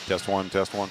Test one, test one.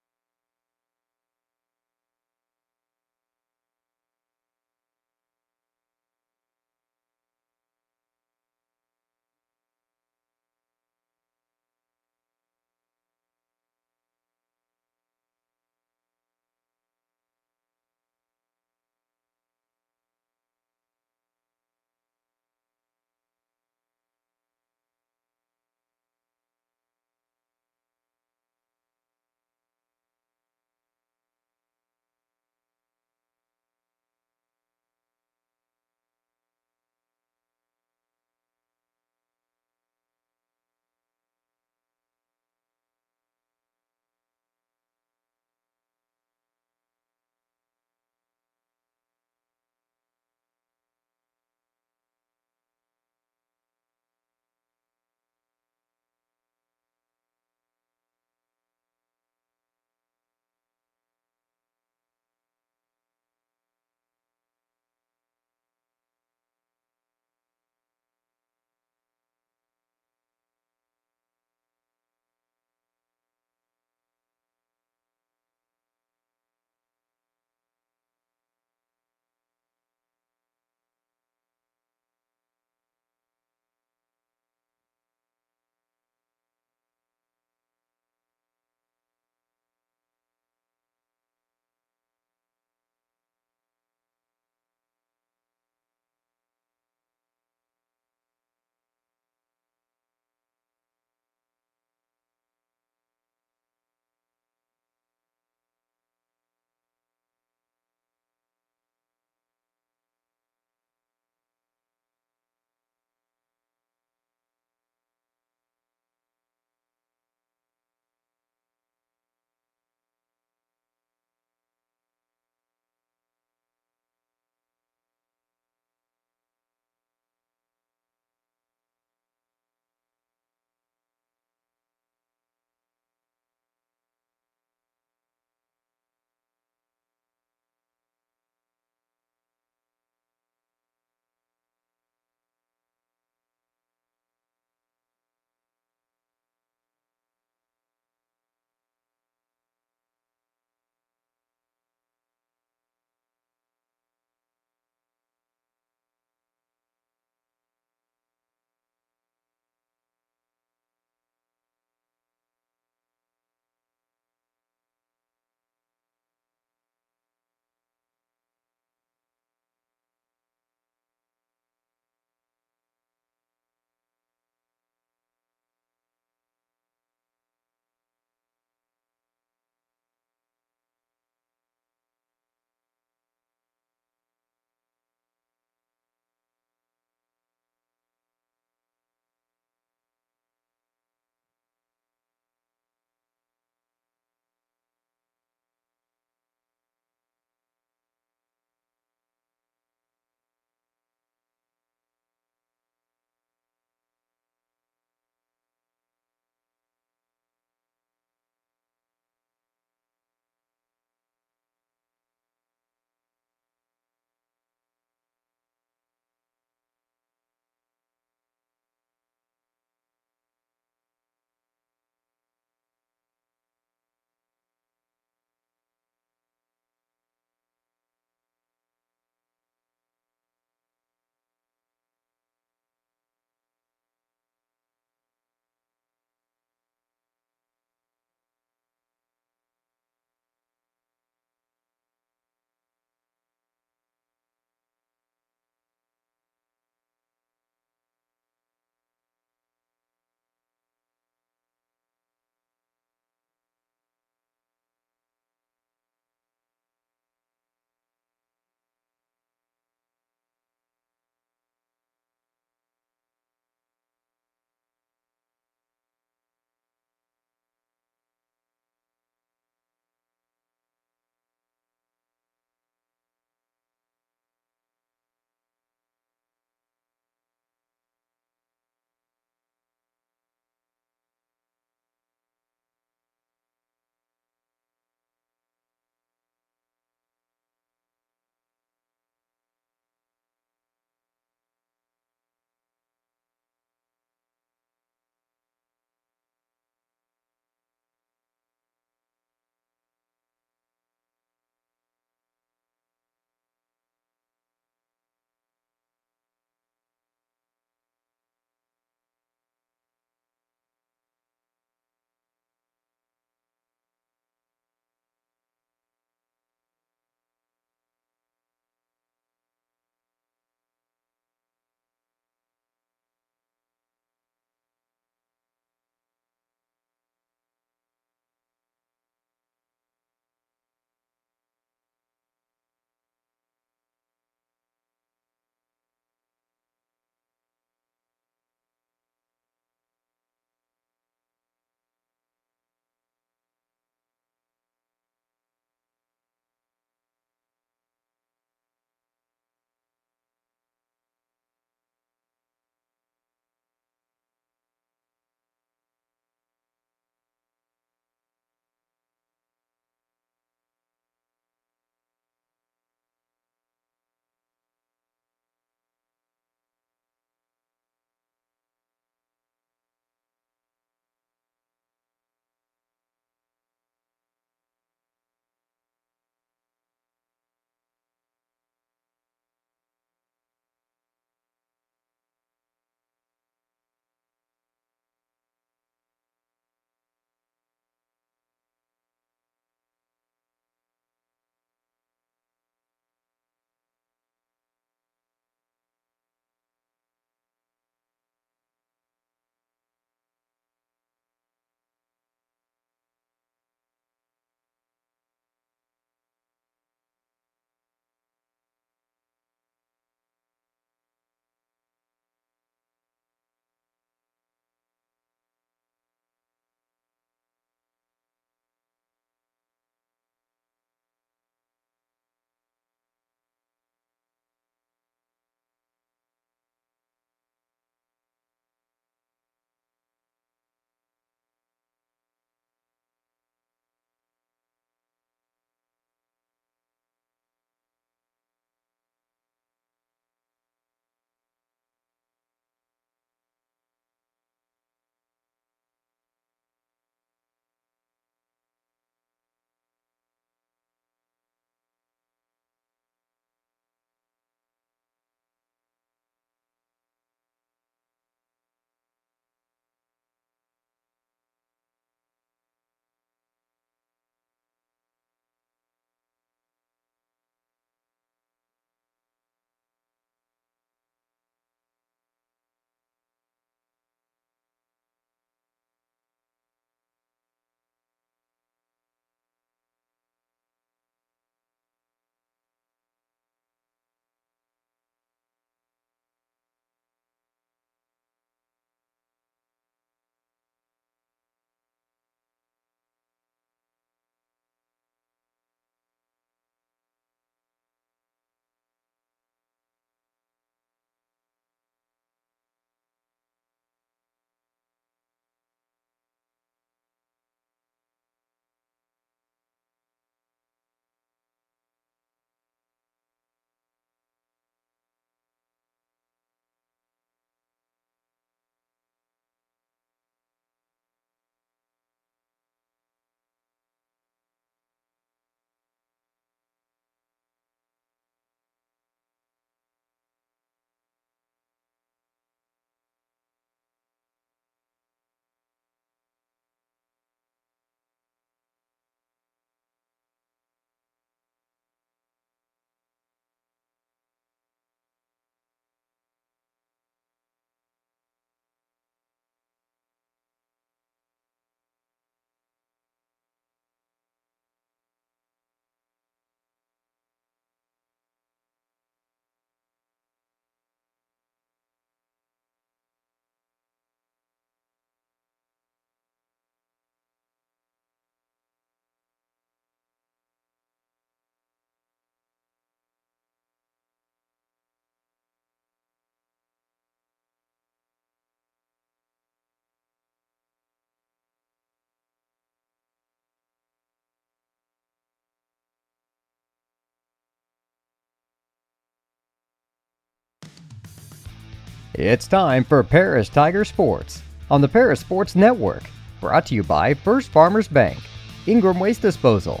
It's time for Paris Tiger Sports on the Paris Sports Network. Brought to you by First Farmers Bank, Ingram Waste Disposal,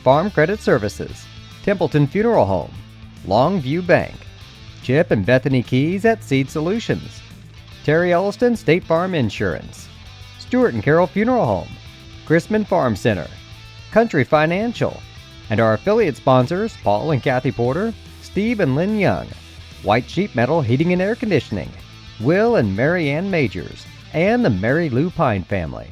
Farm Credit Services, Templeton Funeral Home, Longview Bank, Chip and Bethany Keys at Seed Solutions, Terry Elliston State Farm Insurance, Stuart and Carroll Funeral Home, Chrisman Farm Center, Country Financial, and our affiliate sponsors Paul and Kathy Porter, Steve and Lynn Young, White Sheet Metal Heating and Air Conditioning, Will and Mary Ann Majors, and the Mary Lou Pine family.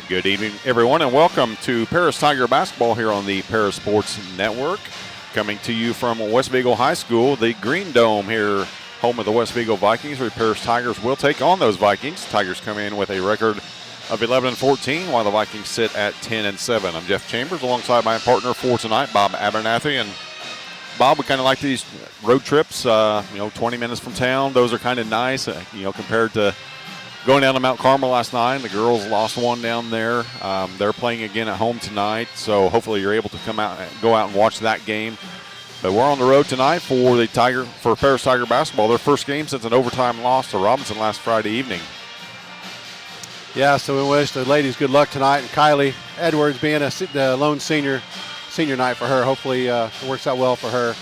Good evening, everyone, and welcome to Paris Tiger Basketball here on the Paris Sports Network. Coming to you from West Vigo High School, the Green Dome here, home of the West Vigo Vikings, where the Paris Tigers will take on those Vikings. Tigers come in with a record of 11-14, while the Vikings sit at 10-7. I'm Jeff Chambers, alongside my partner for tonight, Bob Abernathy. And Bob, we kind of like these road trips. 20 minutes from town. Those are kind of nice, compared to going down to Mount Carmel last night. The girls lost one down there. They're playing again at home tonight, so hopefully you're able to go out and watch that game. But we're on the road tonight for Paris Tiger basketball. Their first game since an overtime loss to Robinson last Friday evening. Yeah, so we wish the ladies good luck tonight. And Kylie Edwards being the lone senior night for her. Hopefully it works out well for her.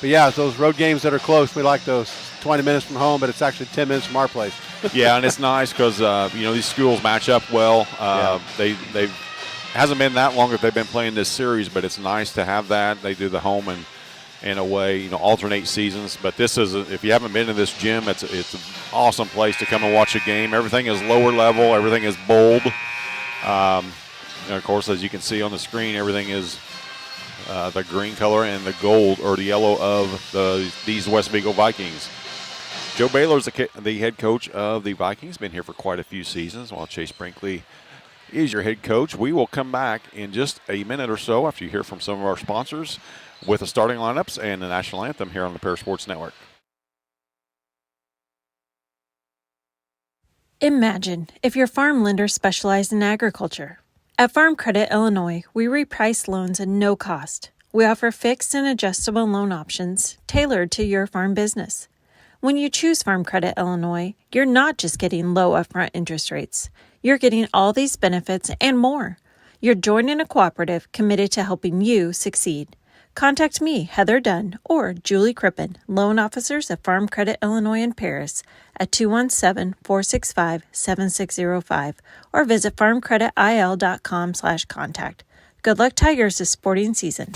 But yeah, those road games that are close, we like those. 20 minutes from home, but it's actually 10 minutes from our place. Yeah, and it's nice because these schools match up well. They hasn't been that long that they've been playing this series, but it's nice to have that. They do the home and in a way, alternate seasons. But this is, if you haven't been to this gym, it's an awesome place to come and watch a game. Everything is lower level. Everything is bold. And of course, as you can see on the screen, everything is the green color and the gold or the yellow of these West Vigo Vikings. Joe Baylor is the head coach of the Vikings. Been here for quite a few seasons, while Chase Brinkley is your head coach. We will come back in just a minute or so after you hear from some of our sponsors with the starting lineups and the national anthem here on the Paris Sports Network. Imagine if your farm lender specialized in agriculture. At Farm Credit Illinois, we reprice loans at no cost. We offer fixed and adjustable loan options tailored to your farm business. When you choose Farm Credit Illinois, you're not just getting low upfront interest rates. You're getting all these benefits and more. You're joining a cooperative committed to helping you succeed. Contact me, Heather Dunn, or Julie Crippen, loan officers at Farm Credit Illinois in Paris at 217-465-7605 or visit farmcreditil.com/contact. Good luck, Tigers, this sporting season.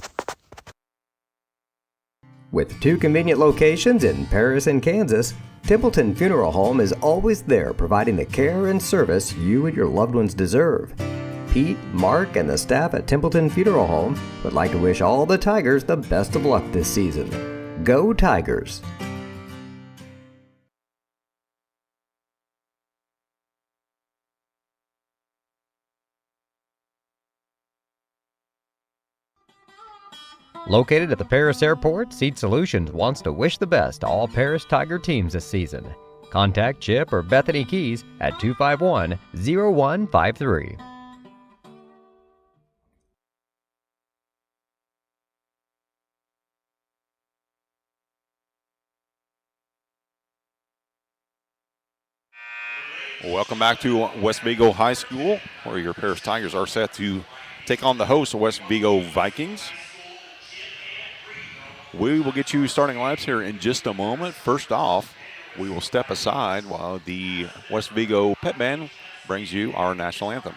With 2 convenient locations in Paris and Kansas, Templeton Funeral Home is always there providing the care and service you and your loved ones deserve. Pete, Mark, and the staff at Templeton Funeral Home would like to wish all the Tigers the best of luck this season. Go Tigers! Located at the Paris Airport, Seed Solutions wants to wish the best to all Paris Tiger teams this season. Contact Chip or Bethany Keys at 251-0153. Welcome back to West Vigo High School, where your Paris Tigers are set to take on the host, West Vigo Vikings. We will get you starting lineups here in just a moment. First off, we will step aside while the West Vigo Pet Band brings you our national anthem.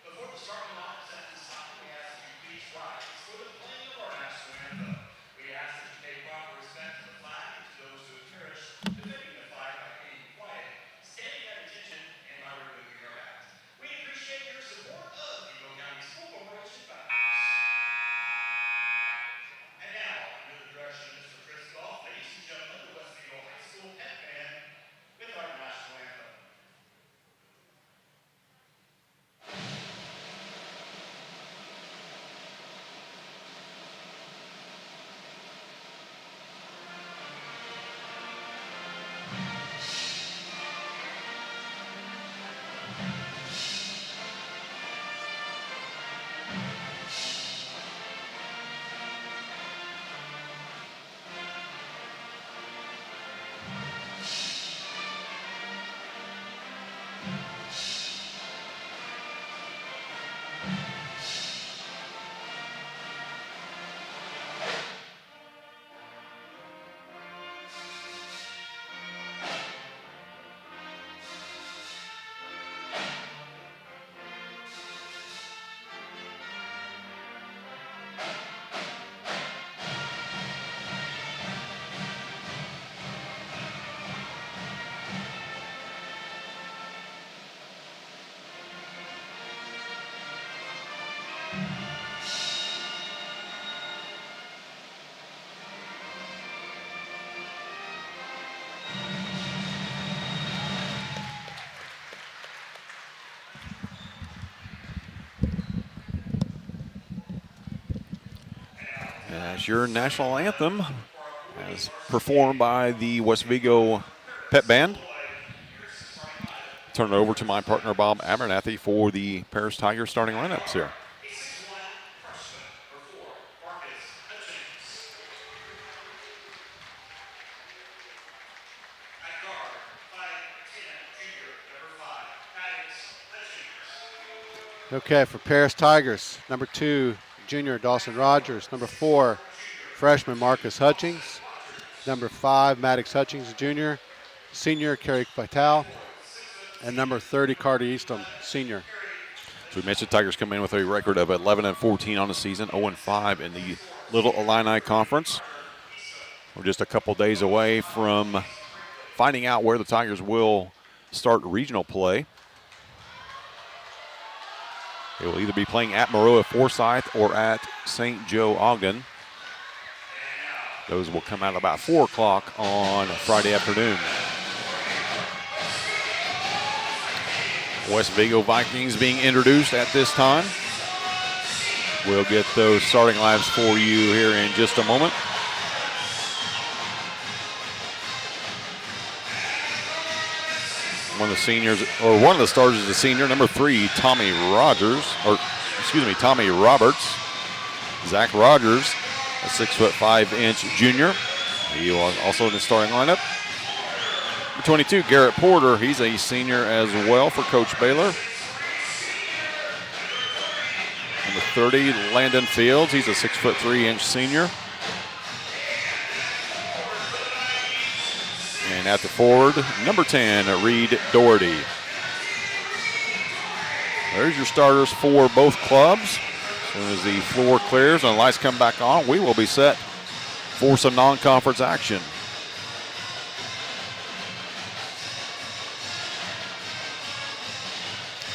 Before the starting lineups at this time, we ask you please rise for the playing of our national anthem. We as your national anthem, as performed by the West Vigo Pep Band. Turn it over to my partner, Bob Abernathy, for the Paris Tigers starting lineups here. Okay, for Paris Tigers, number 2, junior Dawson Rogers. Number 4, freshman Marcus Hutchings. Number 5, Maddox Hutchings Jr., senior Kerry Vital. And number 30, Carter Eastham, senior. So we mentioned Tigers come in with a record of 11-14 on the season, 0-5 in the Little Illini Conference. We're just a couple days away from finding out where the Tigers will start regional play. They will either be playing at Maroa Forsyth or at St. Joe Ogden. Those will come out about 4 o'clock on Friday afternoon. West Vigo Vikings being introduced at this time. We'll get those starting lineups for you here in just a moment. One of the seniors, or one of the stars is a senior, number 3, Tommy Roberts. Zach Rogers, a 6'5" junior. He was also in the starting lineup. Number 22, Garrett Porter. He's a senior as well for Coach Baylor. Number 30, Landon Fields. He's a 6'3" senior. And at the forward, number 10, Reed Doherty. There's your starters for both clubs. As soon as the floor clears and the lights come back on, we will be set for some non-conference action.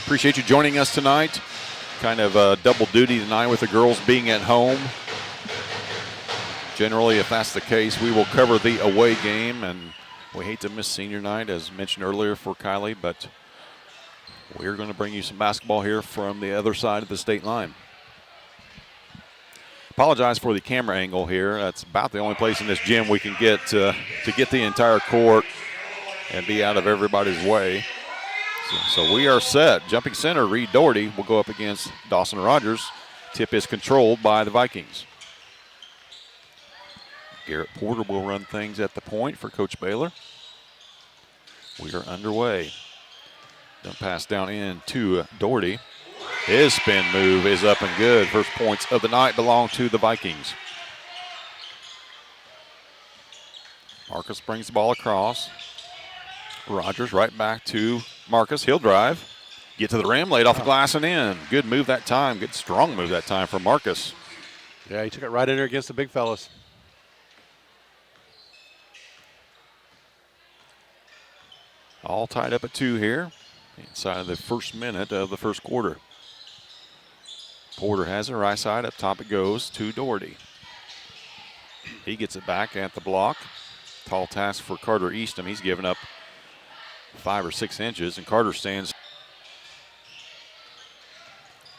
Appreciate you joining us tonight. Kind of double duty tonight with the girls being at home. Generally, if that's the case, we will cover the away game, and we hate to miss senior night, as mentioned earlier, for Kylie, but we're going to bring you some basketball here from the other side of the state line. Apologize for the camera angle here. That's about the only place in this gym we can get to get the entire court and be out of everybody's way. So we are set. Jumping center, Reed Doherty will go up against Dawson Rogers. Tip is controlled by the Vikings. Garrett Porter will run things at the point for Coach Baylor. We are underway. Dump pass down in to Doherty. His spin move is up and good. First points of the night belong to the Vikings. Marcus brings the ball across. Rogers right back to Marcus. He'll drive. Get to the rim, laid off the glass and in. Good move that time. Good strong move that time for Marcus. Yeah, he took it right in there against the big fellas. All tied up at 2 here inside of the first minute of the first quarter. Porter has it right side. Up top it goes to Doherty. He gets it back at the block. Tall task for Carter Eastham. He's given up 5 or 6 inches, and Carter stands.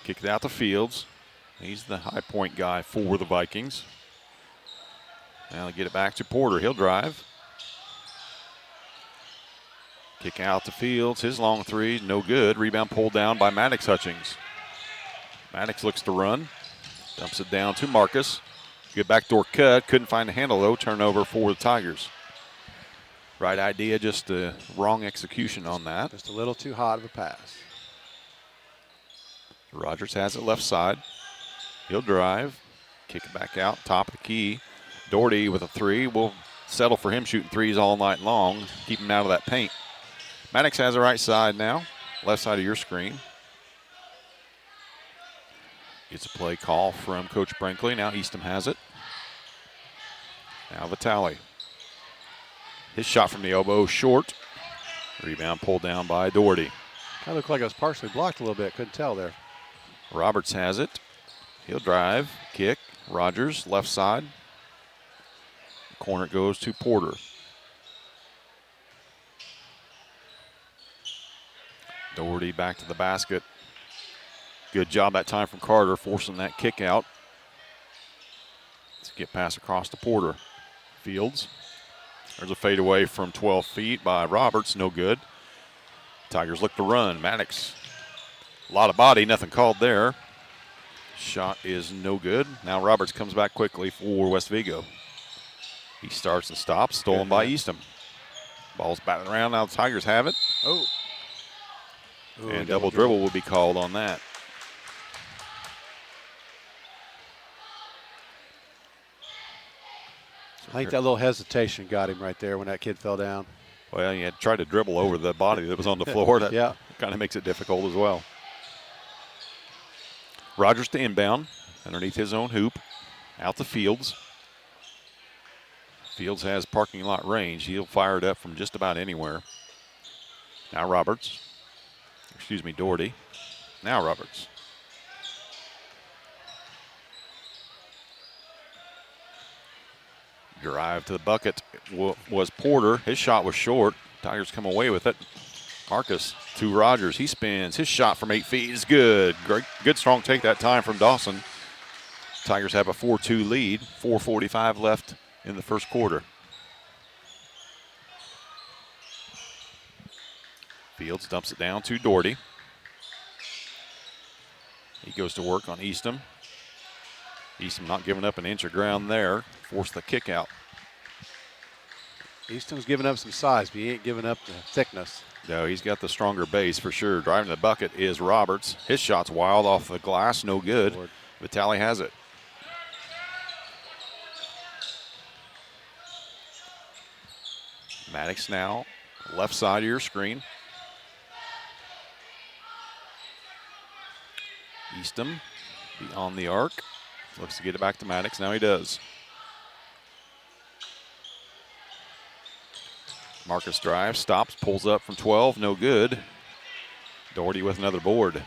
Kick it out to Fields. He's the high point guy for the Vikings. Now they get it back to Porter. He'll drive. Kick out to Fields. His long three, no good. Rebound pulled down by Maddox Hutchings. Maddox looks to run. Dumps it down to Marcus. Good backdoor cut. Couldn't find the handle, though. Turnover for the Tigers. Right idea, just the wrong execution on that. Just a little too hot of a pass. Rogers has it left side. He'll drive. Kick it back out. Top of the key. Doherty with a 3. We'll settle for him shooting 3s all night long. Keep him out of that paint. Maddox has the right side now. Left side of your screen. Gets a play call from Coach Brinkley. Now Eastham has it. Now Vitale. His shot from the elbow short. Rebound pulled down by Doherty. Kind of looked like it was partially blocked a little bit. Couldn't tell there. Roberts has it. He'll drive, kick. Rogers, left side. Corner goes to Porter. Doherty back to the basket. Good job that time from Carter, forcing that kick out. Let's get pass across to Porter. Fields. There's a fadeaway from 12 feet by Roberts. No good. Tigers look to run. Maddox. A lot of body. Nothing called there. Shot is no good. Now Roberts comes back quickly for West Vigo. He starts and stops. Stolen by Eastham. Ball's batting around. Now the Tigers have it. Oh. Ooh, And double dribble will be called on that. I think that little hesitation got him right there when that kid fell down. Well, he had tried to dribble over the body that was on the floor. That yeah. kind of makes it difficult as well. Rogers to inbound underneath his own hoop. Out to Fields. Fields has parking lot range. He'll fire it up from just about anywhere. Now Roberts. Excuse me, Doherty. Now Roberts. Drive to the bucket was Porter. His shot was short. Tigers come away with it. Marcus to Rogers. He spins. His shot from 8 feet is good. Great, good strong take that time from Dawson. Tigers have a 4-2 lead. 4:45 left in the first quarter. Fields dumps it down to Doherty. He goes to work on Eastham. Eastham not giving up an inch of ground there. Forced the kick out. Eastham's giving up some size, but he ain't giving up the thickness. No, he's got the stronger base for sure. Driving the bucket is Roberts. His shot's wild off the glass, no good. Vitale has it. Maddox now, left side of your screen. Eastham beyond the arc. Looks to get it back to Maddox. Now he does. Marcus drives, stops, pulls up from 12, no good. Doherty with another board.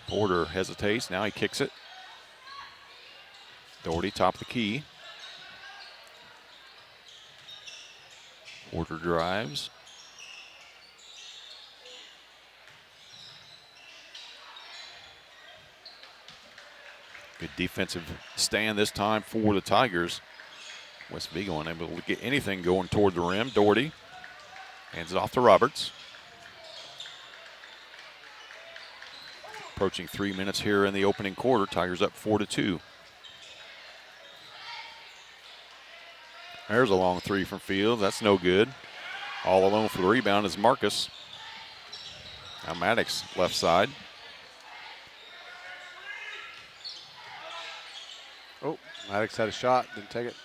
Porter hesitates, now he kicks it. Doherty top of the key. Porter drives. Good defensive stand this time for the Tigers. West Vigo unable to get anything going toward the rim. Doherty hands it off to Roberts. Approaching 3 minutes here in the opening quarter. Tigers up 4-2. There's a long three from Fields. That's no good. All alone for the rebound is Marcus. Now Maddox left side. Oh, Maddox had a shot, didn't take it.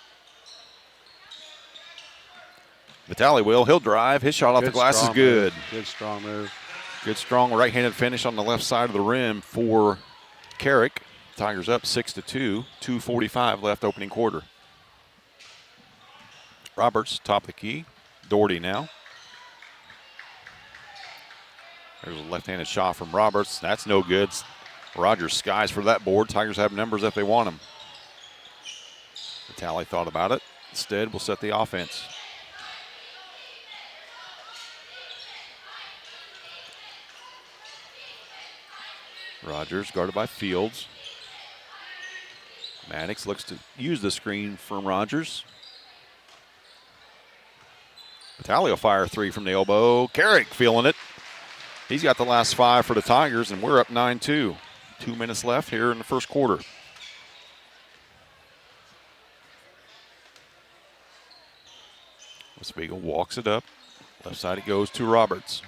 Vitale will. He'll drive. His shot off the glass is good. Good strong move. Good strong right-handed finish on the left side of the rim for Carrick. Tigers up 6-2. 2:45 left opening quarter. Roberts top of the key. Doherty now. There's a left-handed shot from Roberts. That's no good. Rogers skies for that board. Tigers have numbers if they want them. Vitale thought about it. Instead, we'll set the offense. Rogers guarded by Fields. Maddox looks to use the screen from Rogers. Vitale will fire three from the elbow. Carrick feeling it. He's got the last five for the Tigers, and we're up 9-2. 2 minutes left here in the first quarter. West Vigo walks it up. Left side it goes to Roberts.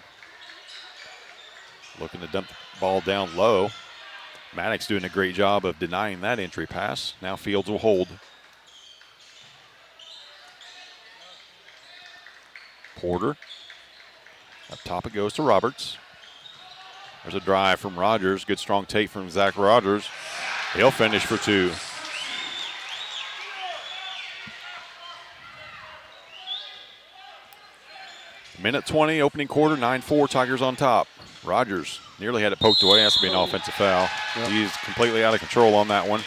Looking to dump the ball down low. Maddox doing a great job of denying that entry pass. Now Fields will hold. Porter. Up top it goes to Roberts. There's a drive from Rogers. Good strong take from Zach Rogers. He'll finish for two. Minute 20, opening quarter, 9-4, Tigers on top. Rogers nearly had it poked away. Has to be an offensive foul. Yep. He's completely out of control on that one.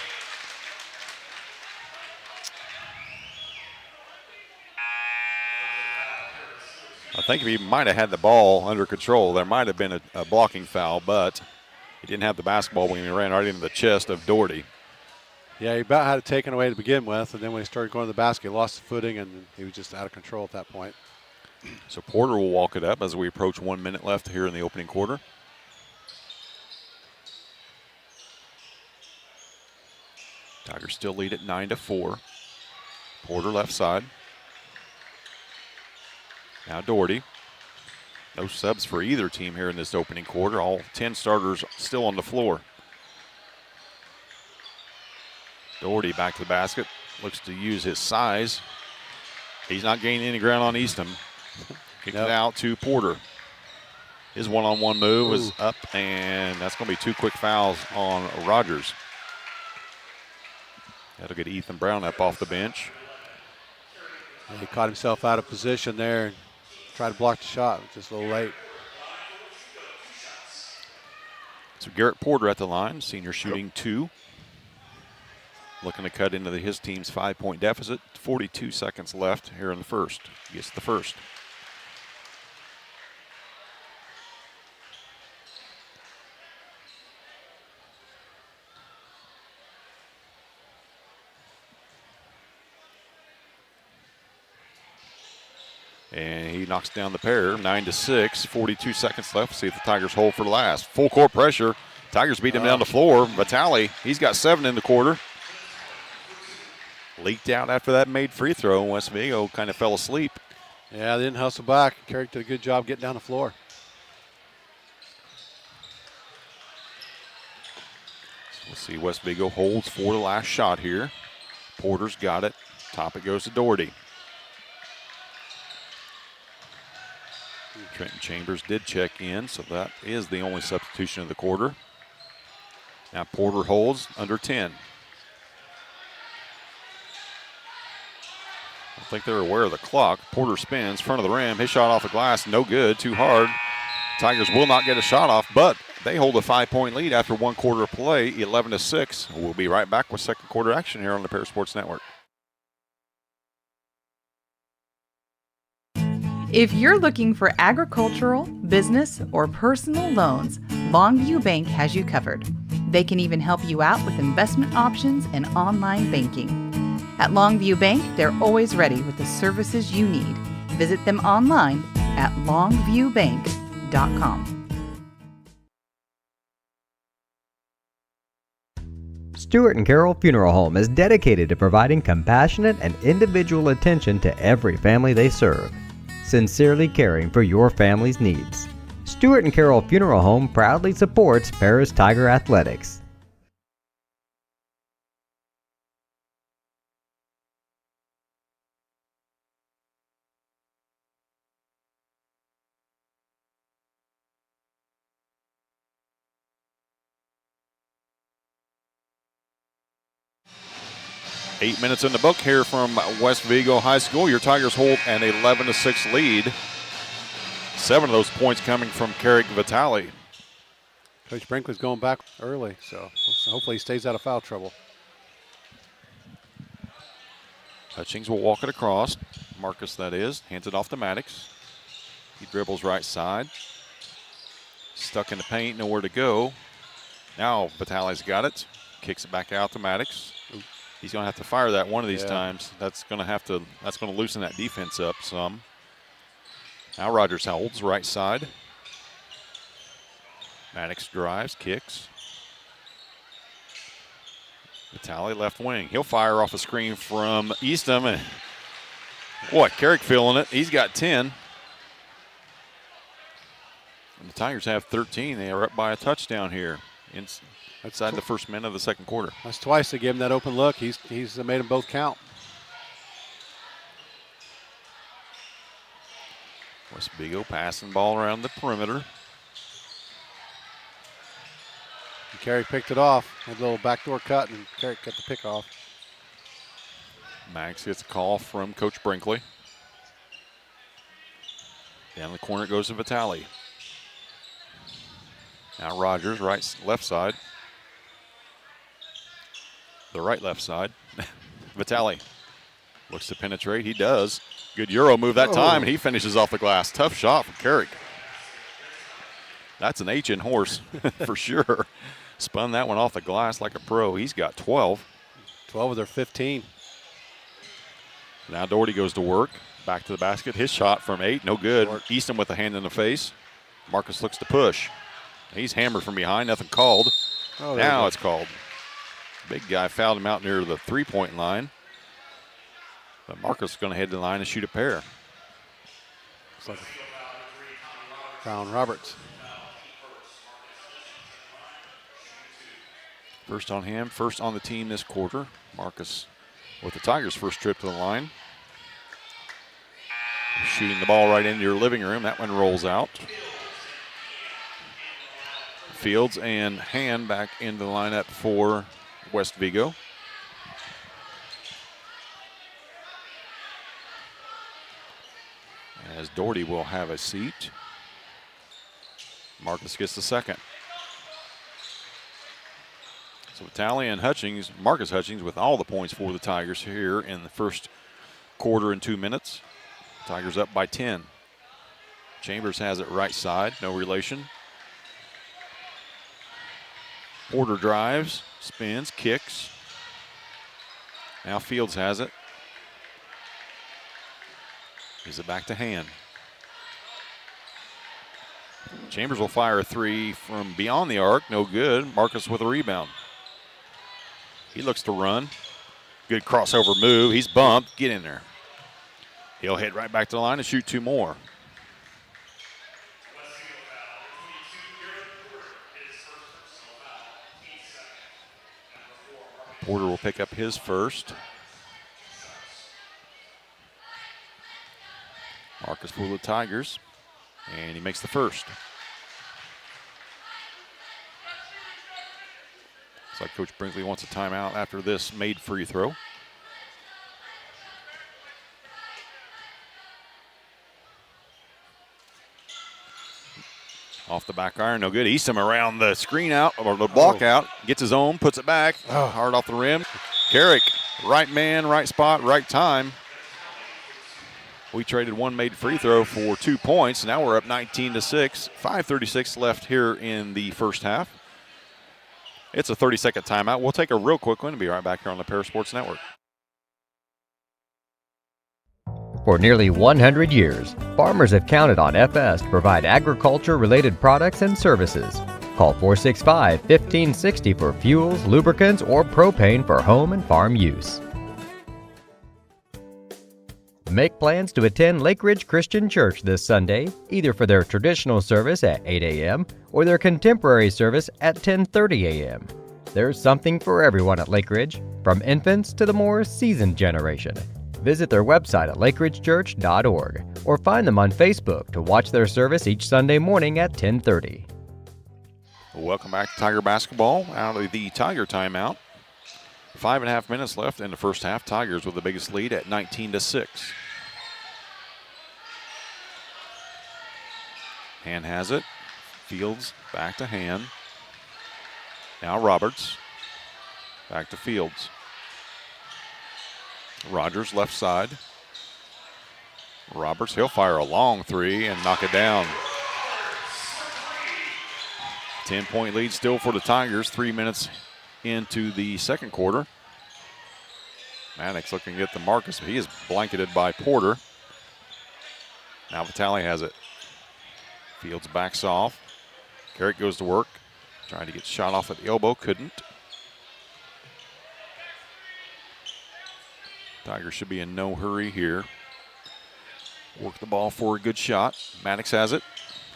I think if he might have had the ball under control, there might have been a blocking foul, but He didn't have the basketball when he ran right into the chest of Doherty. Yeah, he about had it taken away to begin with, and then when he started going to the basket, he lost the footing, and he was just out of control at that point. So Porter will walk it up as we approach 1 minute left here in the opening quarter. Tigers still lead at 9-4. Porter left side. Now Doherty. No subs for either team here in this opening quarter. All 10 starters still on the floor. Doherty back to the basket. Looks to use his size. He's not gaining any ground on Eastham. Kicked it out to Porter. His one-on-one move is up, and that's going to be 2 quick fouls on Rogers. That'll get Ethan Brown up off the bench. And he caught himself out of position there and tried to block the shot. Just a little late. So Garrett Porter at the line, senior shooting 2. Looking to cut into his team's 5-point deficit. 42 seconds left here in the first. He gets the first. And he knocks down the pair, 9-6, 42 seconds left. See if the Tigers hold for the last. Full court pressure. Tigers beat him down the floor. Vitale, he's got 7 in the quarter. Leaked out after that made free throw. West Vigo kind of fell asleep. Yeah, they didn't hustle back. Carrick did a good job getting down the floor. So we'll see West Vigo holds for the last shot here. Porter's got it. Top it goes to Doherty. Trenton Chambers did check in, so that is the only substitution of the quarter. Now Porter holds under 10. I think they're aware of the clock. Porter spins, front of the rim. His shot off the glass, no good, too hard. Tigers will not get a shot off, but they hold a 5-point lead after 1 quarter of play, 11-6. We'll be right back with second quarter action here on the Paris Sports Network. If you're looking for agricultural, business, or personal loans, Longview Bank has you covered. They can even help you out with investment options and online banking. At Longview Bank, they're always ready with the services you need. Visit them online at longviewbank.com. Stewart and Carroll Funeral Home is dedicated to providing compassionate and individual attention to every family they serve, sincerely caring for your family's needs. Stewart and Carroll Funeral Home proudly supports Paris Tiger Athletics. Eight minutes in the book here from West Vigo High School. Your Tigers hold an 11-6 lead. 7 of those points coming from Carrick Vitale. Coach Brinkley's going back early, so hopefully he stays out of foul trouble. Hutchings will walk it across. Marcus, that is. Hands it off to Maddox. He dribbles right side. Stuck in the paint, nowhere to go. Now Vitale's got it. Kicks it back out to Maddox. He's going to have to fire that one of these times. That's going to loosen that defense up some. Now Rogers holds right side. Maddox drives, kicks. Vitale left wing. He'll fire off a screen from Eastham. And boy, Carrick feeling it. He's got 10. And the Tigers have 13. They are up by a touchdown here inside the first minute of the second quarter. That's twice they gave him that open look. He's made them both count. West Vigo passing ball around the perimeter. And Carrick picked it off. Had a little backdoor cut, and Carrick got the pick off. Max gets a call from Coach Brinkley. Down the corner it goes to Vitale. Now Rogers, left side. The left side. Vitale looks to penetrate. He does. Good Euro move that time, and he finishes off the glass. Tough shot from Carrick. That's an H in horse for sure. Spun that one off the glass like a pro. He's got 12. 12 of their 15. Now Doherty goes to work. Back to the basket. His shot from 8, no good. Short. Easton with a hand in the face. Marcus looks to push. He's hammered from behind. Nothing called. Oh, now it's called. Big guy fouled him out near the three-point line. But Marcus is going to head to the line and shoot a pair. Looks like foul on Roberts. First on him, first on the team this quarter. Marcus with the Tigers' first trip to the line. Shooting the ball right into your living room. That one rolls out. Fields and Hand back into the lineup for West Vigo. As Doherty will have a seat. Marcus gets the second. So Vitale and Hutchings, Marcus Hutchings with all the points for the Tigers here in the first quarter and 2 minutes. Tigers up by 10. Chambers has it right side, no relation. Porter drives, spins, kicks. Now Fields has it. Gives it back to Hand. Chambers will fire a three from beyond the arc, no good. Marcus with a rebound. He looks to run. Good crossover move. He's bumped. Get in there. He'll head right back to the line and shoot 2 more. Porter will pick up his first. Marcus for the Tigers, and he makes the first. Looks like Coach Brinkley wants a timeout after this made free throw. Off the back iron, no good. Eastham around the screen out, or the block out. Gets his own, puts it back. Hard off the rim. Carrick, right man, right spot, right time. We traded one made free throw for 2 points. Now we're up 19-6. 5:36 left here in the first half. It's a 30-second timeout. We'll take a real quick one and be right back here on the Paris Sports Network. For nearly 100 years, farmers have counted on FS to provide agriculture-related products and services. Call 465-1560 for fuels, lubricants, or propane for home and farm use. Make plans to attend Lake Ridge Christian Church this Sunday, either for their traditional service at 8 a.m. or their contemporary service at 10:30 a.m. There's something for everyone at Lake Ridge, from infants to the more seasoned generation. Visit their website at lakeridgechurch.org or find them on Facebook to watch their service each Sunday morning at 10:30. Welcome back to Tiger basketball out of the Tiger timeout. 5.5 minutes left in the first half. Tigers with the biggest lead at 19-6. Hand has it. Fields back to Hand. Now Roberts. Back to Fields. Rogers left side. Roberts, he'll fire a long three and knock it down. 10-point lead still for the Tigers. 3 minutes into the second quarter. Maddox looking to get the Marcus, but he is blanketed by Porter. Now Vitale has it. Fields backs off. Carrick goes to work. Trying to get shot off at the elbow, couldn't. Tigers should be in no hurry here. Work the ball for a good shot. Maddox has it.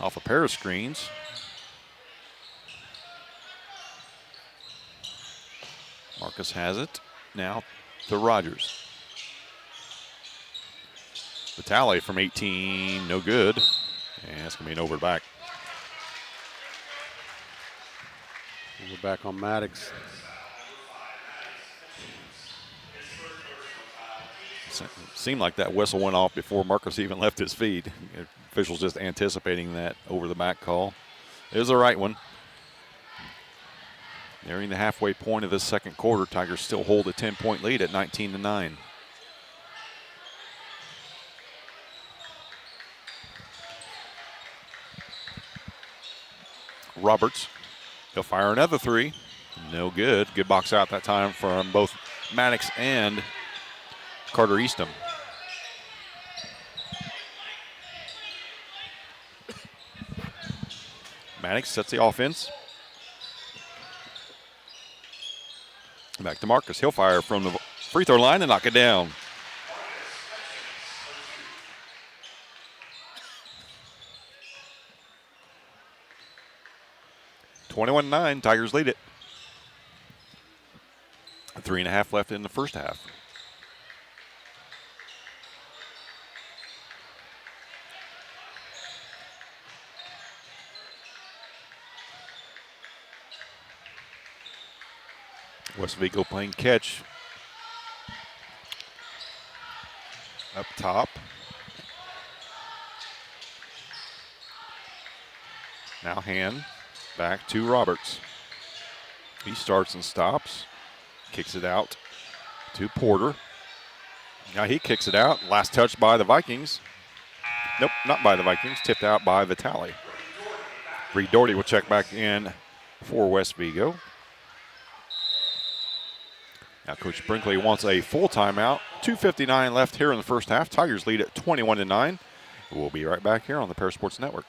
Off a pair of screens. Marcus has it. Now to Rogers. Vitale from 18, no good. And it's going to be an over back. We're back on Maddox. Seemed like that whistle went off before Marcus even left his feet. Officials just anticipating that over the back call. It was the right one. Nearing the halfway point of this second quarter, Tigers still hold a 10-point lead at 19-9. Roberts. He'll fire another three. No good. Good box out that time from both Maddox and Carter Eastham. Maddox sets the offense. Back to Marcus. He'll fire from the free throw line and knock it down. (21-9). Tigers lead it. 3.5 left in the first half. West Vigo playing catch. Up top. Now hand back to Roberts. He starts and stops. Kicks it out to Porter. Now he kicks it out. Last touch by the Vikings. Nope, not by the Vikings. Tipped out by Vitale. Reed Doherty will check back in for West Vigo. Now Coach Brinkley wants a full timeout. 2:59 left here in the first half. Tigers lead at 21-9. We'll be right back here on the Parasports Network.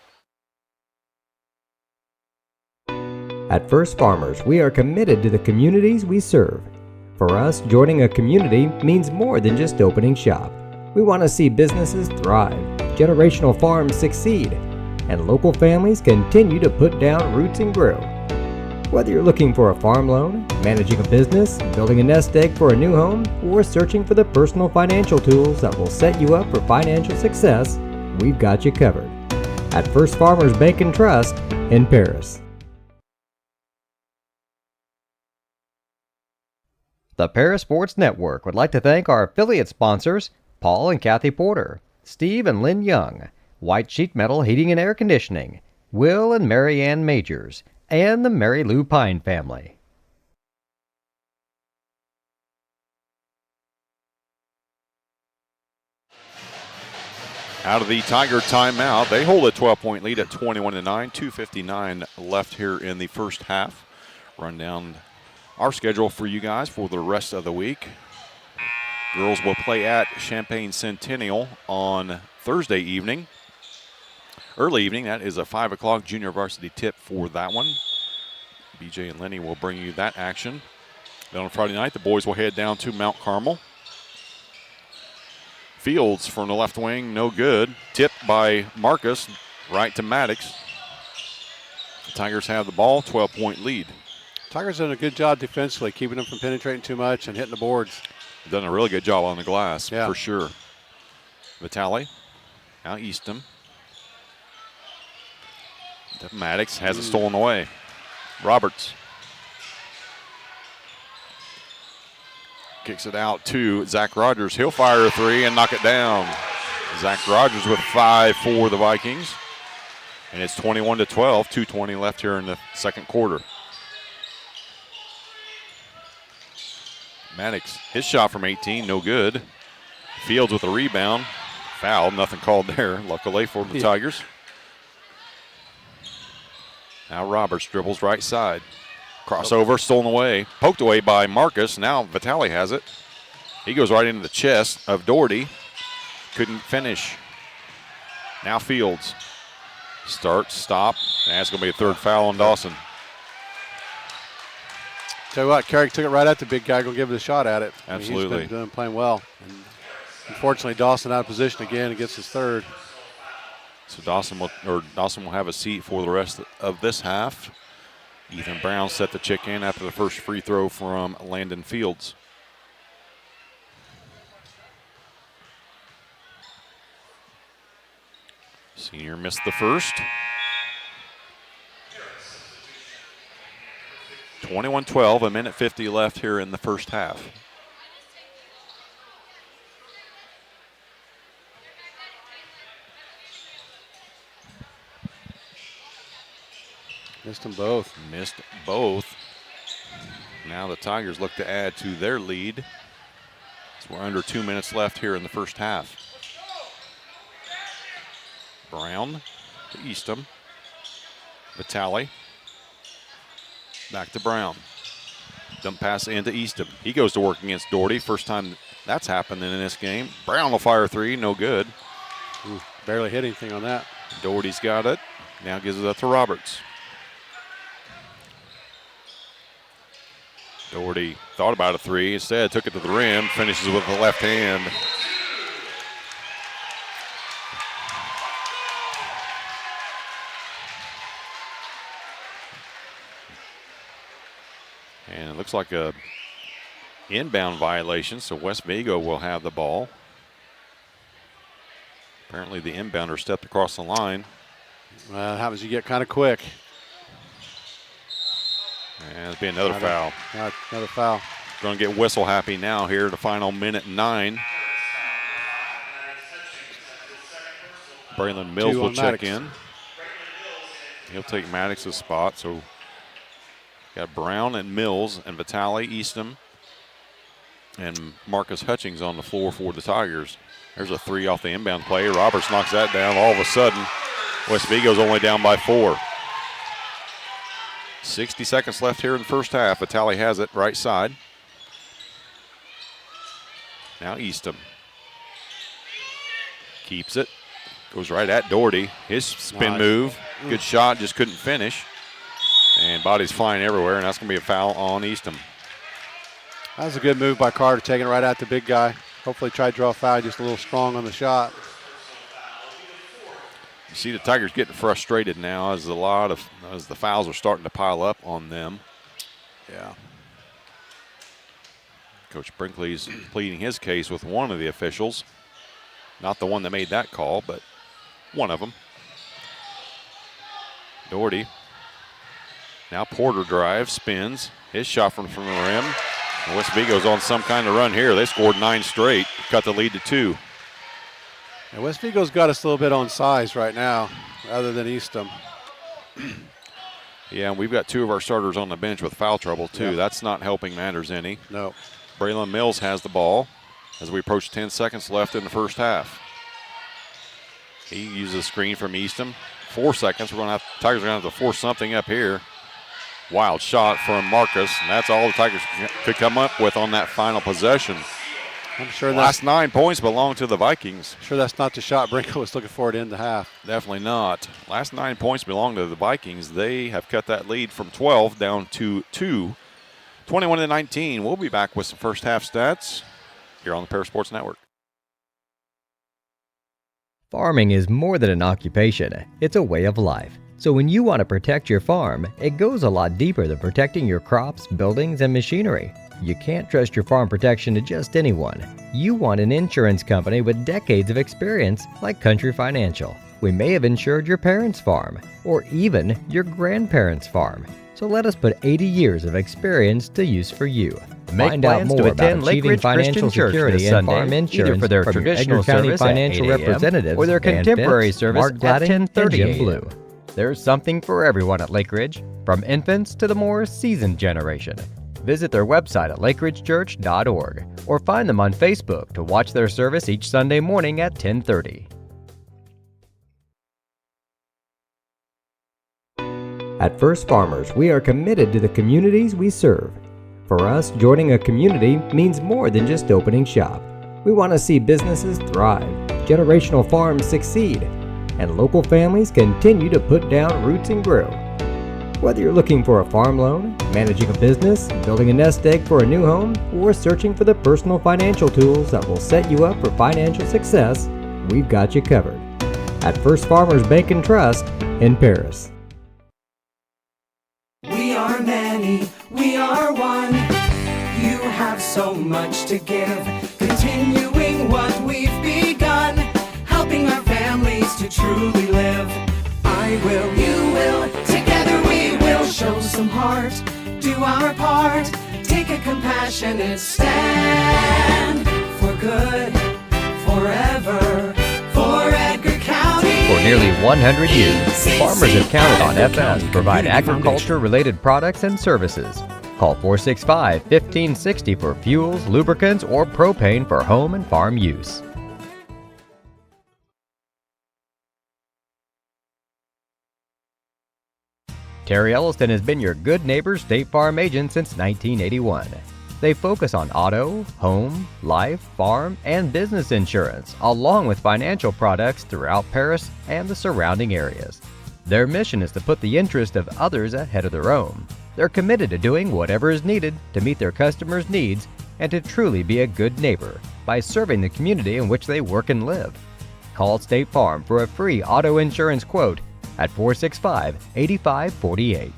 At First Farmers, we are committed to the communities we serve. For us, joining a community means more than just opening shop. We want to see businesses thrive, generational farms succeed, and local families continue to put down roots and grow. Whether you're looking for a farm loan, managing a business, building a nest egg for a new home, or searching for the personal financial tools that will set you up for financial success, we've got you covered. At First Farmers Bank and Trust in Paris. The Parasports Network would like to thank our affiliate sponsors, Paul and Kathy Porter, Steve and Lynn Young, White Sheet Metal Heating and Air Conditioning, Will and Mary Ann Majors, and the Mary Lou Pine family. Out of the Tiger timeout, they hold a 12-point lead at 21-9. 2:59 left here in the first half. Run down our schedule for you guys for the rest of the week. Girls will play at Champaign Centennial on Thursday evening. Early evening, that is a 5 o'clock junior varsity tip for that one. BJ and Lenny will bring you that action. Then on Friday night, the boys will head down to Mount Carmel. Fields from the left wing, no good. Tipped by Marcus, right to Maddox. The Tigers have the ball, 12-point lead. Tigers done a good job defensively, keeping them from penetrating too much and hitting the boards. Done a really good job on the glass, yeah, for sure. Vitale, now Eastham. Maddox has it stolen away. Roberts kicks it out to Zach Rogers. He'll fire a three and knock it down. Zach Rogers with 5 for the Vikings. And it's 21-12, 2:20 left here in the second quarter. Maddox, his shot from 18, no good. Fields with a rebound. Foul, nothing called there, luckily for the Tigers. Now Roberts dribbles right side. Crossover, stolen away. Poked away by Marcus. Now Vitale has it. He goes right into the chest of Doherty. Couldn't finish. Now Fields. Start, stop. That's going to be a third foul on Dawson. Tell you what, Carrick took it right at the big guy. Going to give it a shot at it. Absolutely. He's been playing well. And unfortunately, Dawson out of position again and gets his third. So Dawson will have a seat for the rest of this half. Ethan Brown set the check in after the first free throw from Landon Fields. Senior missed the first. 21-12, a minute 50 left here in the first half. Missed them both. Missed both. Now the Tigers look to add to their lead. So we're under 2 minutes left here in the first half. Brown to Eastham. Vitale Back to Brown. Dump pass into Eastham. He goes to work against Doherty. First time that's happened in this game. Brown will fire three, no good. Ooh, barely hit anything on that. Doherty's got it. Now gives it up to Roberts. Doherty thought about a three. Instead, took it to the rim. Finishes with the left hand. And it looks like a inbound violation, so West Vigo will have the ball. Apparently the inbounder stepped across the line. Well, that happens, you get kind of quick. And it'll be another foul. Another foul. Going to get whistle happy now here, the final minute 9. Braylon Mills will check in. He'll take Maddox's spot, so got Brown and Mills and Vitale, Eastham, and Marcus Hutchings on the floor for the Tigers. There's a three off the inbound play. Roberts knocks that down. All of a sudden, West Vigo's only down by 4. 60 seconds left here in the first half. Vitale has it, right side. Now Eastham. Keeps it. Goes right at Doherty. His spin move. Good shot, just couldn't finish. And bodies flying everywhere, and that's going to be a foul on Eastham. That was a good move by Carter, taking it right at the big guy. Hopefully try to draw a foul, just a little strong on the shot. You see the Tigers getting frustrated now as the fouls are starting to pile up on them. Yeah. Coach Brinkley's pleading his case with one of the officials. Not the one that made that call, but one of them. Doherty. Now Porter drives, spins. His shot from the rim. And West Vigo's on some kind of run here. They scored 9 straight, cut the lead to 2. And West Vigo's got us a little bit on size right now, other than Eastham. Yeah, and we've got 2 of our starters on the bench with foul trouble, too. Yep. That's not helping matters any. No. Braylon Mills has the ball as we approach 10 seconds left in the first half. He uses a screen from Eastham. 4 seconds. Tigers are going to have to force something up here. Wild shot from Marcus, and that's all the Tigers could come up with on that final possession. I'm sure the last 9 points belong to the Vikings. Sure that's not the shot Brinkley was looking for to end the half. Definitely not. Last 9 points belong to the Vikings. They have cut that lead from 12 down to 2. 21-19. We'll be back with some first half stats here on the Paris Sports Network. Farming is more than an occupation, it's a way of life. So when you want to protect your farm, it goes a lot deeper than protecting your crops, buildings, and machinery. You can't trust your farm protection to just anyone. You want an insurance company with decades of experience like Country Financial. We may have insured your parents' farm, or even your grandparents' farm. So let us put 80 years of experience to use for you. Find out more about achieving financial security and farm insurance either for their traditional service financial representatives or their contemporary service at 10:30 and Jim Blue. There's something for everyone at Lake Ridge, from infants to the more seasoned generation. Visit their website at lakeridgechurch.org or find them on Facebook to watch their service each Sunday morning at 10:30. At First Farmers, we are committed to the communities we serve. For us, joining a community means more than just opening shop. We want to see businesses thrive, generational farms succeed, and local families continue to put down roots and grow. Whether you're looking for a farm loan, managing a business, building a nest egg for a new home, or searching for the personal financial tools that will set you up for financial success, we've got you covered. At First Farmers Bank and Trust in Paris. We are many, we are one. You have so much to give, continuing what we've begun, helping our families to truly live. I will, you will, together we will show some heart, do our part, take a compassionate stand for good, forever, for Edgar County. For nearly 100 years, farmers have counted on FM to provide agriculture-related products and services. Call 465-1560 for fuels, lubricants, or propane for home and farm use. Terry Elliston has been your good neighbor State Farm agent since 1981. They focus on auto, home, life, farm, and business insurance, along with financial products throughout Paris and the surrounding areas. Their mission is to put the interest of others ahead of their own. They're committed to doing whatever is needed to meet their customers' needs and to truly be a good neighbor by serving the community in which they work and live. Call State Farm for a free auto insurance quote at 465-8548.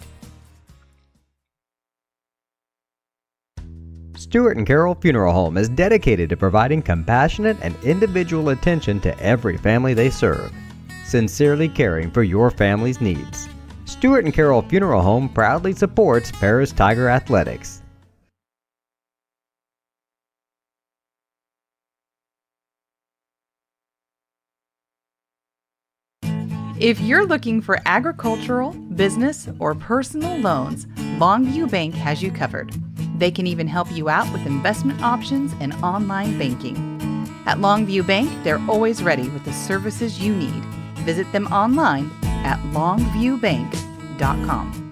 Stewart & Carroll Funeral Home is dedicated to providing compassionate and individual attention to every family they serve, sincerely caring for your family's needs. Stewart & Carroll Funeral Home proudly supports Paris Tiger Athletics. If you're looking for agricultural, business, or personal loans, Longview Bank has you covered. They can even help you out with investment options and online banking. At Longview Bank, they're always ready with the services you need. Visit them online at longviewbank.com.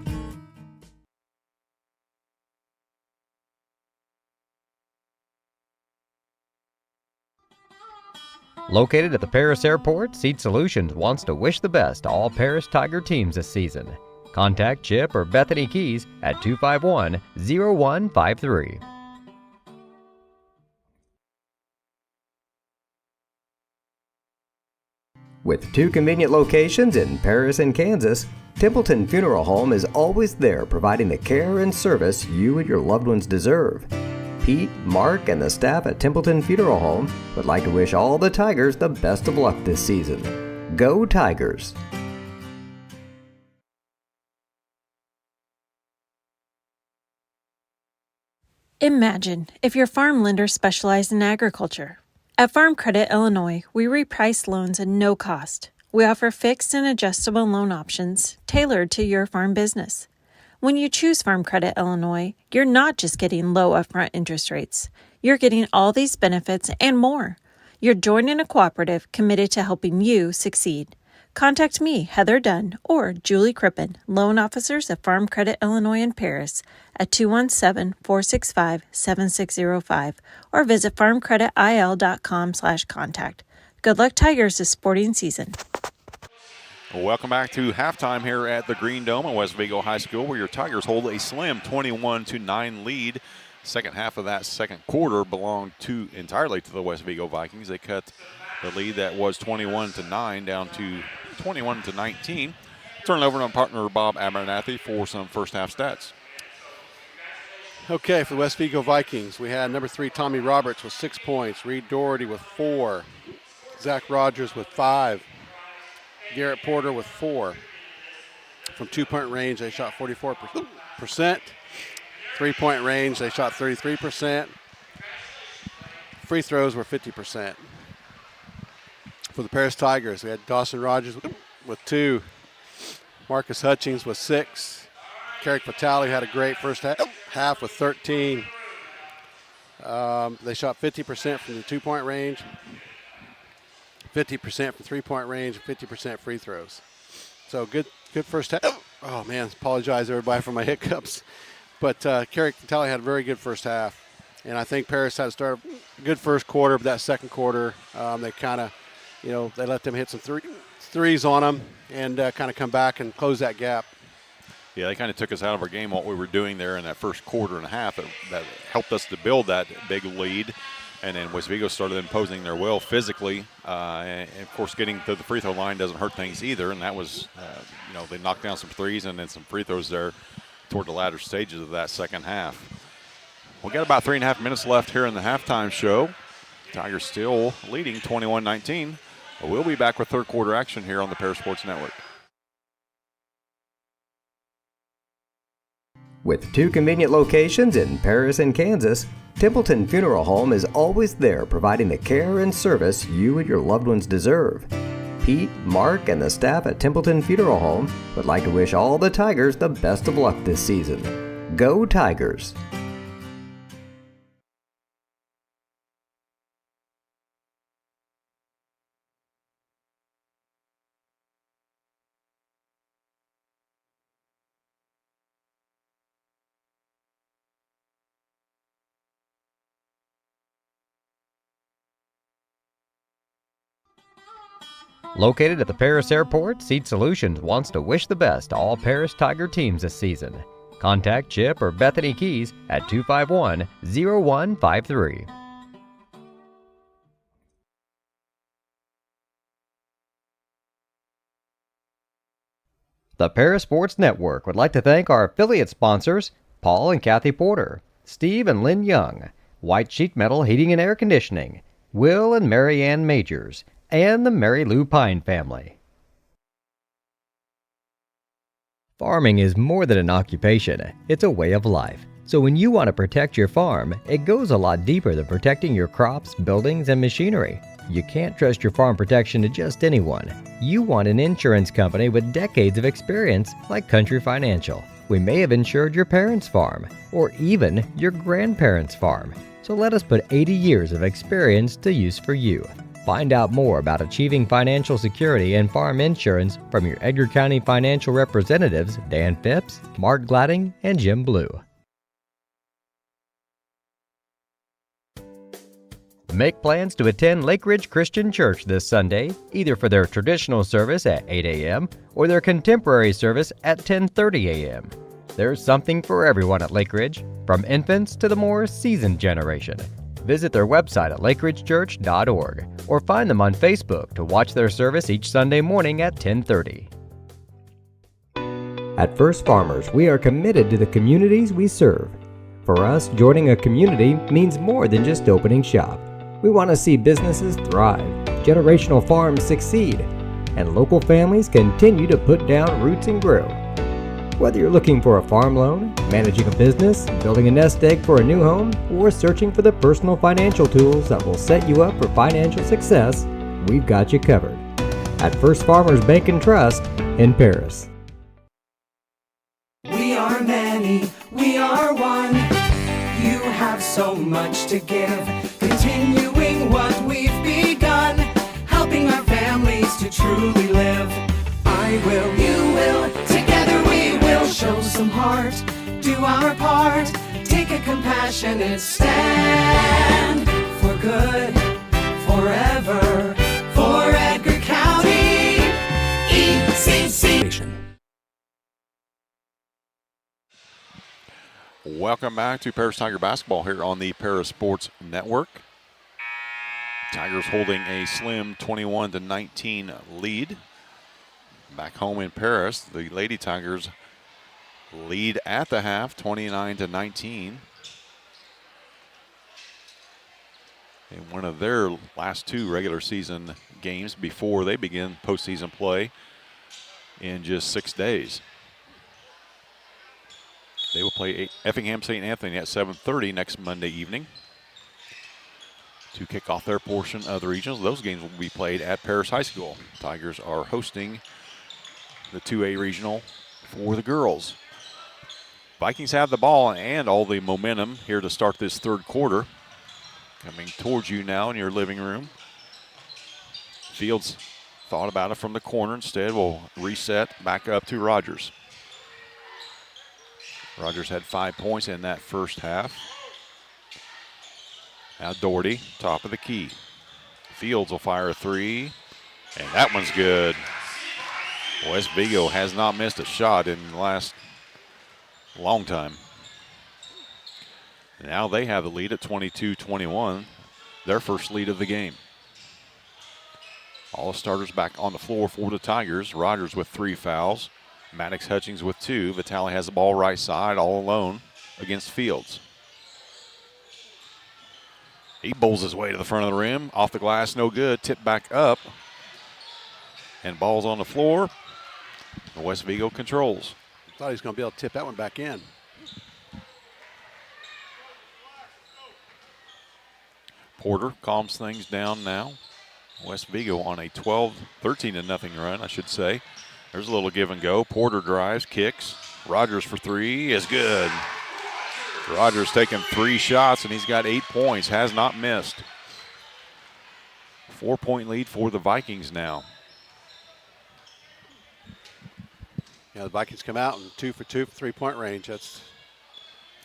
Located at the Paris Airport, Seat Solutions wants to wish the best to all Paris Tiger teams this season. Contact Chip or Bethany Keys at 251-0153. With 2 convenient locations in Paris and Kansas, Templeton Funeral Home is always there providing the care and service you and your loved ones deserve. Pete, Mark, and the staff at Templeton Funeral Home would like to wish all the Tigers the best of luck this season. Go Tigers! Imagine if your farm lender specialized in agriculture. At Farm Credit Illinois, we reprice loans at no cost. We offer fixed and adjustable loan options tailored to your farm business. When you choose Farm Credit Illinois, you're not just getting low upfront interest rates. You're getting all these benefits and more. You're joining a cooperative committed to helping you succeed. Contact me, Heather Dunn, or Julie Crippen, loan officers at Farm Credit Illinois in Paris at 217-465-7605 or visit farmcreditil.com/contact. Good luck, Tigers, this sporting season. Welcome back to halftime here at the Green Dome at West Vigo High School, where your Tigers hold a slim 21-9 lead. Second half of that second quarter belonged entirely to the West Vigo Vikings. They cut the lead that was 21-9 down to 21-19. Turn it over to my partner Bob Abernathy for some first half stats. Okay, for the West Vigo Vikings, we had number 3 Tommy Roberts with 6 points, Reed Doherty with 4, Zach Rogers with 5, Garrett Porter with 4. From 2-point range, they shot 44%. 3-point range, they shot 33%. Free throws were 50%. For the Paris Tigers, we had Dawson Rogers with 2, Marcus Hutchings with 6, Carrick Vitale had a great first half with 13. They shot 50% from the 2-point range, 50% from 3-point range, and 50% free throws. So good first half. Oh man, apologize everybody for my hiccups. But Carrick Vitale had a very good first half, and I think Paris had to start a good first quarter, but that second quarter they kind of, they let them hit some threes on them and kind of come back and close that gap. Yeah, they kind of took us out of our game, what we were doing there in that first quarter and a half. That helped us to build that big lead. And then West Vigo started imposing their will physically. And, of course, getting to the free throw line doesn't hurt things either. And that was, they knocked down some threes and then some free throws there toward the latter stages of that second half. We've got about 3.5 minutes left here in the halftime show. Tigers still leading 21-19. We'll be back with third quarter action here on the Paris Sports Network. With 2 convenient locations in Paris and Kansas, Templeton Funeral Home is always there providing the care and service you and your loved ones deserve. Pete, Mark, and the staff at Templeton Funeral Home would like to wish all the Tigers the best of luck this season. Go Tigers! Located at the Paris Airport, Seed Solutions wants to wish the best to all Paris Tiger teams this season. Contact Chip or Bethany Keys at 251-0153. The Paris Sports Network would like to thank our affiliate sponsors, Paul and Kathy Porter, Steve and Lynn Young, White Sheet Metal Heating and Air Conditioning, Will and Mary Ann Majors, and the Mary Lou Pine family. Farming is more than an occupation, it's a way of life. So when you want to protect your farm, it goes a lot deeper than protecting your crops, buildings, and machinery. You can't trust your farm protection to just anyone. You want an insurance company with decades of experience like Country Financial. We may have insured your parents' farm, or even your grandparents' farm. So let us put 80 years of experience to use for you. Find out more about achieving financial security and farm insurance from your Edgar County financial representatives, Dan Phipps, Mark Gladding, and Jim Blue. Make plans to attend Lake Ridge Christian Church this Sunday, either for their traditional service at 8 a.m. or their contemporary service at 10:30 a.m. There's something for everyone at Lake Ridge, from infants to the more seasoned generation. Visit their website at lakeridgechurch.org or find them on Facebook to watch their service each Sunday morning at 10:30. At First Farmers, we are committed to the communities we serve. For us, joining a community means more than just opening shop. We want to see businesses thrive, generational farms succeed, and local families continue to put down roots and grow. Whether you're looking for a farm loan, managing a business, building a nest egg for a new home, or searching for the personal financial tools that will set you up for financial success, we've got you covered. At First Farmers Bank and Trust in Paris. We are many, we are one. You have so much to give, continuing what we've begun, helping our families to truly live. I will, you will, together we will show some heart, do our part, take a compassionate stand for good, forever, for Edgar County, ECC. Welcome back to Paris Tiger Basketball here on the Paris Sports Network. Tigers holding a slim 21-19 lead. Back home in Paris, the Lady Tigers lead at the half, 29-19. In one of their last two regular season games before they begin postseason play in just 6 days. They will play Effingham St. Anthony at 7:30 next Monday evening to kick off their portion of the regionals. Those games will be played at Paris High School. Tigers are hosting the 2A regional for the girls. Vikings have the ball and all the momentum here to start this third quarter. Coming towards you now in your living room. Fields thought about it from the corner. Instead, will reset back up to Rogers. Rogers had 5 points in that first half. Now Doherty, top of the key. Fields will fire a three, and that one's good. West Vigo has not missed a shot in the last long time. Now they have the lead at 22-21, their first lead of the game. All starters back on the floor for the Tigers. Rogers with 3 fouls. Maddox Hutchings with 2. Vitale has the ball right side all alone against Fields. He bowls his way to the front of the rim. Off the glass, no good. Tipped back up. And ball's on the floor. West Vigo controls. Thought he was going to be able to tip that one back in. Porter calms things down now. West Vigo on a 13-0 run, I should say. There's a little give and go. Porter drives, kicks. Rogers for 3 is good. Rogers taking 3 shots, and he's got 8 points. Has not missed. 4-point lead for the Vikings now. Yeah, the Vikings come out and 2 for 2 for 3-point range.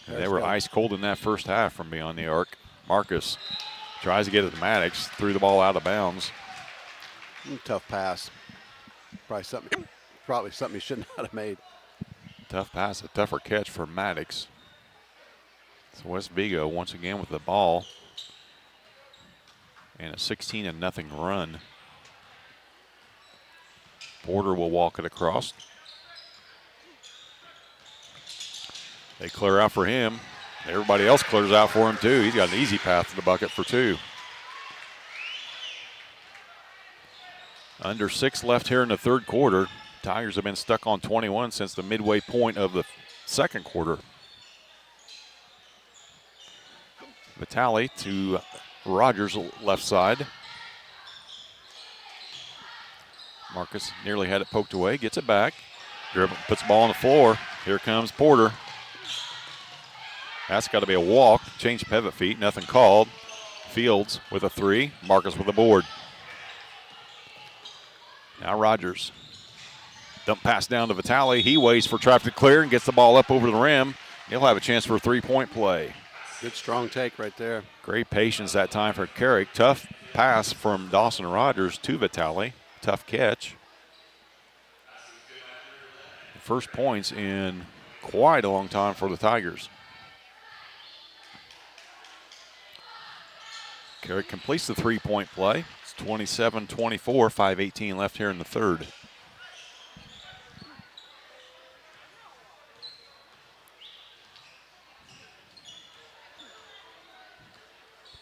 They were ice cold in that first half from beyond the arc. Marcus tries to get it to Maddox, threw the ball out of bounds. Tough pass. Probably something he should not have made. Tough pass, a tougher catch for Maddox. So West Vigo once again with the ball. And a 16-0 run. Porter will walk it across. They clear out for him. Everybody else clears out for him too. He's got an easy path to the bucket for 2. Under 6 left here in the third quarter. Tigers have been stuck on 21 since the midway point of the second quarter. Vitale to Rogers left side. Marcus nearly had it poked away, gets it back. Dribble, puts the ball on the floor. Here comes Porter. That's got to be a walk. Change pivot feet, nothing called. Fields with a 3. Marcus with a board. Now Rogers. Dump pass down to Vitale. He waits for traffic to clear and gets the ball up over the rim. He'll have a chance for a 3-point play. Good strong take right there. Great patience that time for Carrick. Tough pass from Dawson Rogers to Vitale. Tough catch. First points in quite a long time for the Tigers. Carrick completes the 3-point play. It's 27-24, 5:18 left here in the third.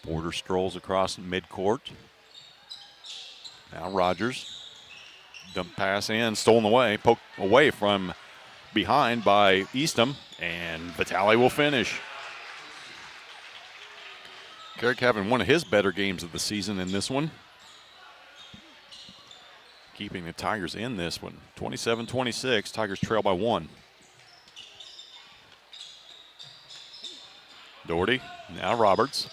Porter strolls across midcourt. Now Rogers. Dump pass in, stolen away, poked away from behind by Eastham, and Vitale will finish. Carrick having one of his better games of the season in this one. Keeping the Tigers in this one. 27-26, Tigers trail by 1. Doherty, now Roberts.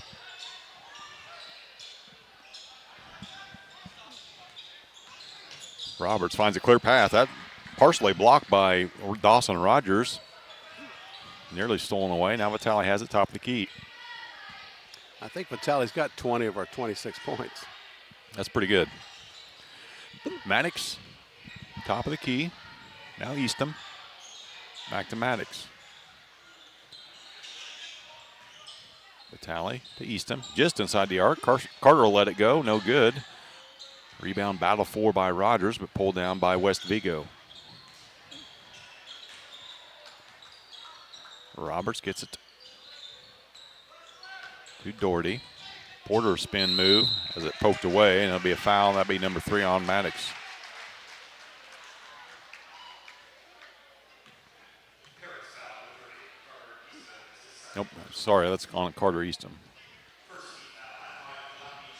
Roberts finds a clear path. That partially blocked by Dawson Rogers. Nearly stolen away. Now Vitale has it top of the key. I think Vitale's got 20 of our 26 points. That's pretty good. Maddox, top of the key. Now Eastham. Back to Maddox. Vitale to Eastham. Just inside the arc. Carter will let it go. No good. Rebound battle for by Rogers, but pulled down by West Vigo. Roberts gets it to Doherty. Porter spin move as it poked away, and it'll be a foul. That'll be number 3 on Maddox. Nope, sorry, that's on Carter Eastham.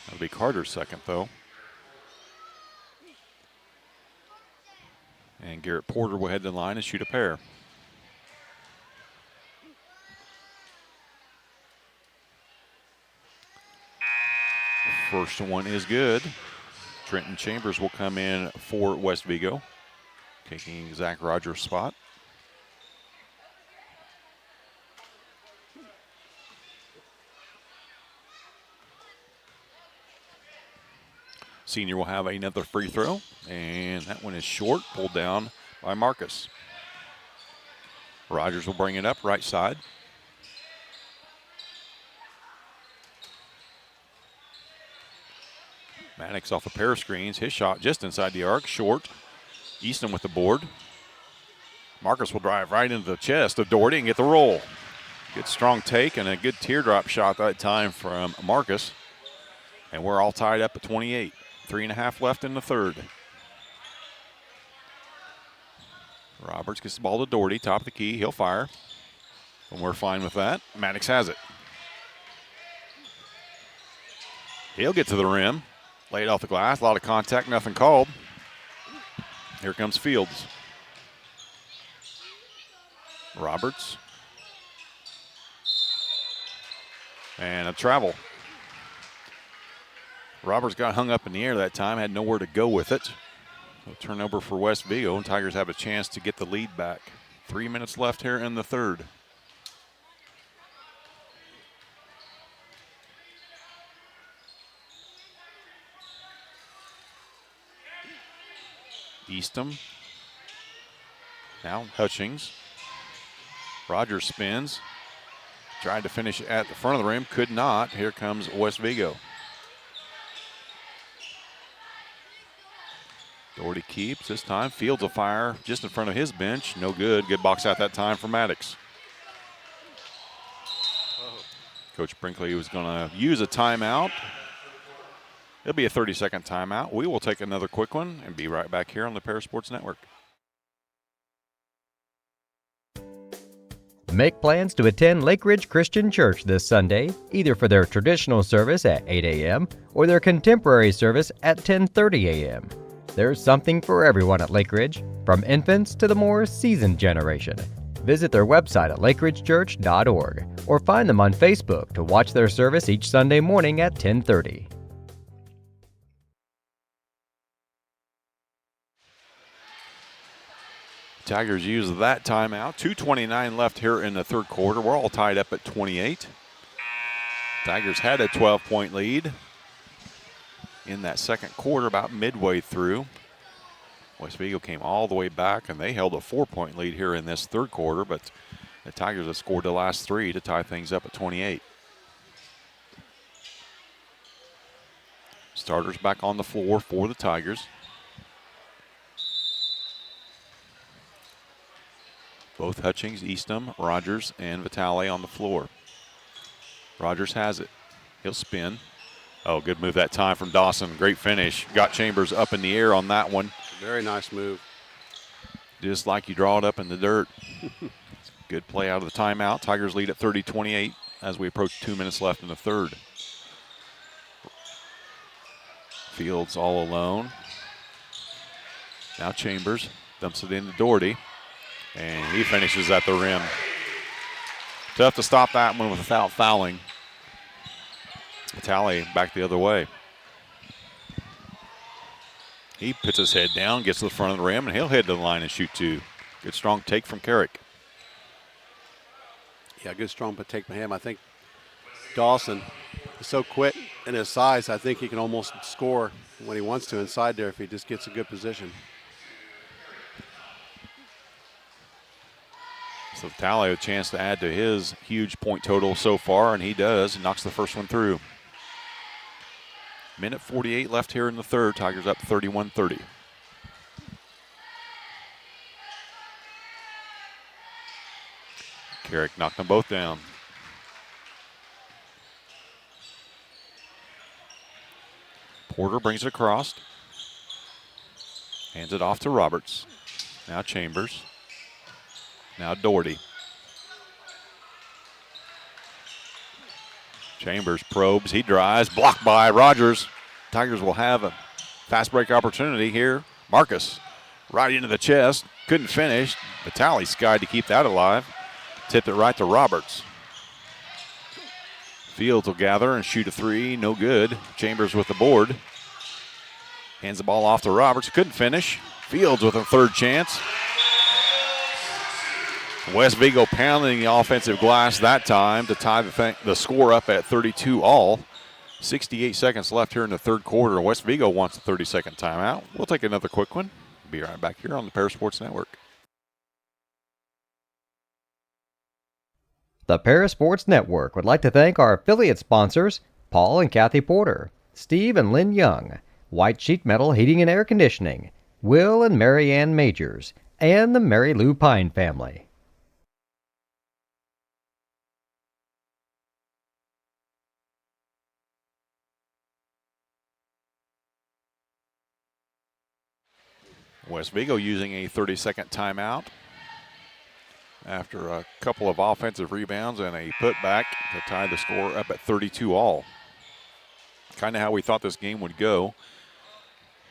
That'll be Carter's second, though. And Garrett Porter will head to the line and shoot a pair. First one is good. Trenton Chambers will come in for West Vigo, taking Zach Rogers' spot. Senior will have another free throw, and that one is short, pulled down by Marcus. Rogers will bring it up right side. Maddox off a pair of screens. His shot just inside the arc, short. Easton with the board. Marcus will drive right into the chest of Doherty and get the roll. Good strong take and a good teardrop shot that time from Marcus. And we're all tied up at 28. 3.5 left in the third. Roberts gets the ball to Doherty, top of the key. He'll fire. And we're fine with that. Maddox has it. He'll get to the rim. Lay it off the glass. A lot of contact, nothing called. Here comes Fields. Roberts. And a travel. Roberts got hung up in the air that time, had nowhere to go with it. A turnover for West Vigo, and Tigers have a chance to get the lead back. 3 minutes left here in the third. Eastham. Now Hutchings. Rogers spins. Tried to finish at the front of the rim. Could not. Here comes West Vigo. Doherty keeps this time. Fields a fire just in front of his bench. No good. Good box out that time for Maddox. Coach Brinkley was going to use a timeout. It'll be a 30-second timeout. We will take another quick one and be right back here on the Parasports Network. Make plans to attend Lake Ridge Christian Church this Sunday, either for their traditional service at 8 a.m. or their contemporary service at 10:30 a.m. There's something for everyone at Lake Ridge, from infants to the more seasoned generation. Visit their website at lakeridgechurch.org or find them on Facebook to watch their service each Sunday morning at 10:30. Tigers use that timeout. 2:29 left here in the third quarter. We're all tied up at 28. Tigers had a 12-point lead in that second quarter about midway through. West Vigo came all the way back, and they held a 4-point lead here in this third quarter, but the Tigers have scored the last three to tie things up at 28. Starters back on the floor for the Tigers. Both Hutchings, Eastham, Rogers, and Vitale on the floor. Rogers has it. He'll spin. Oh, good move that time from Dawson. Great finish. Got Chambers up in the air on that one. Very nice move. Just like you draw it up in the dirt. Good play out of the timeout. Tigers lead at 30-28 as we approach 2 minutes left in the third. Fields all alone. Now Chambers dumps it into Doherty. And he finishes at the rim. Tough to stop that one without fouling. Vitale back the other way. He puts his head down, gets to the front of the rim, and he'll head to the line and shoot two. Good strong take from Carrick. Yeah, good strong take from him. I think Dawson is so quick in his size, I think he can almost score when he wants to inside there if he just gets a good position. So Vitale a chance to add to his huge point total so far, and he does. He knocks the first one through. Minute 48 left here in the third. Tigers up 31-30. Carrick knocked them both down. Porter brings it across. Hands it off to Roberts. Now Chambers. Now Doherty. Chambers probes, he drives, blocked by Rogers. Tigers will have a fast break opportunity here. Marcus right into the chest, couldn't finish. Vitale skied to keep that alive. Tipped it right to Roberts. Fields will gather and shoot a three, no good. Chambers with the board. Hands the ball off to Roberts, couldn't finish. Fields with a third chance. West Vigo pounding the offensive glass that time to tie the score up at 32 all. 68 seconds left here in the third quarter. West Vigo wants a 30-second timeout. We'll take another quick one. Be right back here on the Parasports Network. The Parasports Network would like to thank our affiliate sponsors, Paul and Kathy Porter, Steve and Lynn Young, White Sheet Metal Heating and Air Conditioning, Will and Mary Ann Majors, and the Mary Lou Pine family. West Vigo using a 30-second timeout after a couple of offensive rebounds and a putback to tie the score up at 32 all. Kind of how we thought this game would go.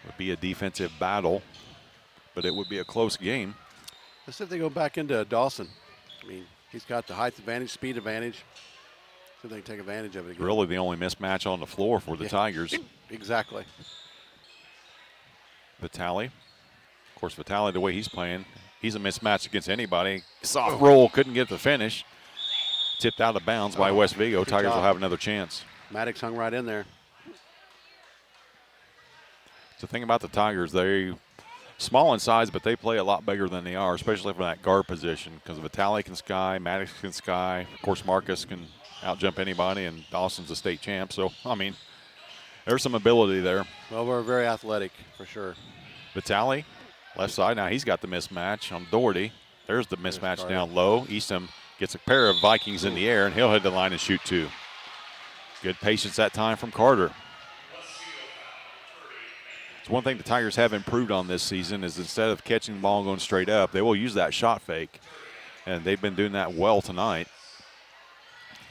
It would be a defensive battle, but it would be a close game. Let's see if they go back into Dawson. I mean, he's got the height advantage, speed advantage. So they can take advantage of it again. Really the only mismatch on the floor for the Tigers. Exactly. Vitale. Of course, Vitale, the way he's playing, he's a mismatch against anybody. Soft roll, couldn't get the finish. Tipped out of bounds by West Vigo. Tigers will have another chance. Maddox hung right in there. The thing about the Tigers, they small in size, but they play a lot bigger than they are, especially from that guard position, because Vitale can sky, Maddox can sky. Of course, Marcus can out-jump anybody, and Dawson's a state champ. So, I mean, there's some ability there. Well, we're very athletic for sure. Vitale, left side. Now he's got the mismatch on Doherty. There's the mismatch down low. Eastham gets a pair of Vikings in the air, and he'll head the line and shoot 2. Good patience that time from Carter. It's one thing the Tigers have improved on this season is instead of catching the ball and going straight up, they will use that shot fake, and they've been doing that well tonight.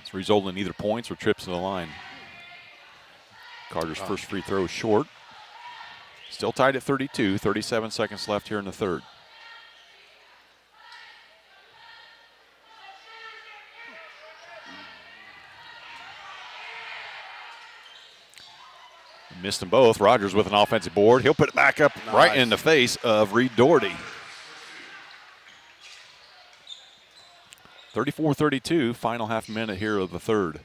It's resulted in either points or trips to the line. Carter's first free throw is short. Still tied at 32, 37 seconds left here in the third. Missed them both. Rogers with an offensive board. He'll put it back up right in the face of Reed Doherty. 34-32, final half minute here of the third.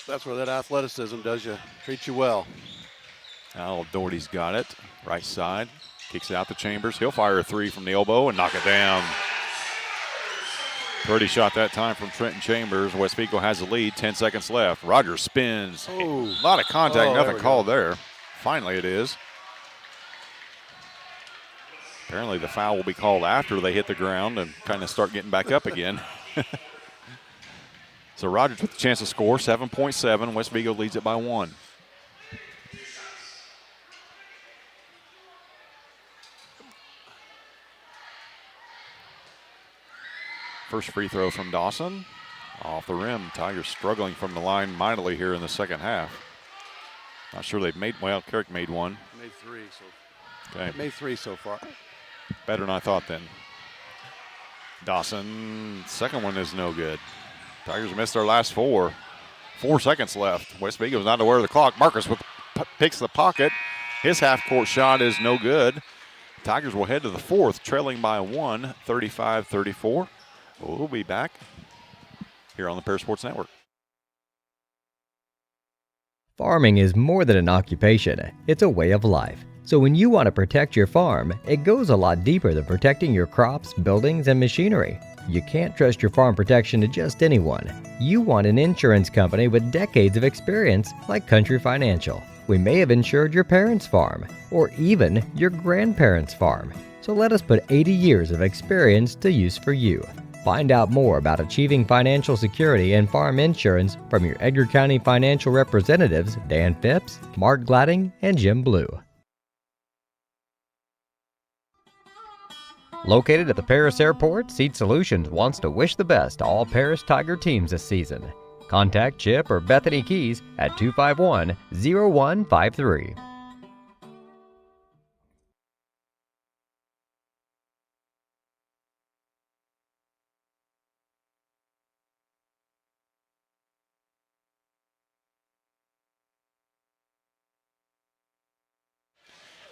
That's where that athleticism does you, treats you well. Now Doherty's got it. Right side. Kicks it out to Chambers. He'll fire a 3 from the elbow and knock it down. Pretty shot that time from Trenton Chambers. West Vigo has the lead, 10 seconds left. Rogers spins. A lot of contact, nothing called there. Finally it is. Apparently the foul will be called after they hit the ground and kind of start getting back up again. So Rogers with the chance to score, 7.7. West Vigo leads it by 1. First free throw from Dawson. Off the rim. Tigers struggling from the line mightily here in the second half. Not sure they've made, well, Carrick made one. Made 3 Okay. Made 3 so far. Better than I thought then. Dawson, second one is no good. Tigers missed their last 4. 4 seconds left. West Vigo's not aware of the clock. Marcus picks the pocket. His half-court shot is no good. Tigers will head to the fourth, trailing by 1, 35-34. We'll be back here on the Paris Sports Network. Farming is more than an occupation, it's a way of life. So when you want to protect your farm, it goes a lot deeper than protecting your crops, buildings, and machinery. You can't trust your farm protection to just anyone. You want an insurance company with decades of experience like Country Financial. We may have insured your parents' farm, or even your grandparents' farm. So let us put 80 years of experience to use for you. Find out more about achieving financial security and farm insurance from your Edgar County financial representatives, Dan Phipps, Mark Gladding, and Jim Blue. Located at the Paris Airport, Seed Solutions wants to wish the best to all Paris Tiger teams this season. Contact Chip or Bethany Keys at 251-0153.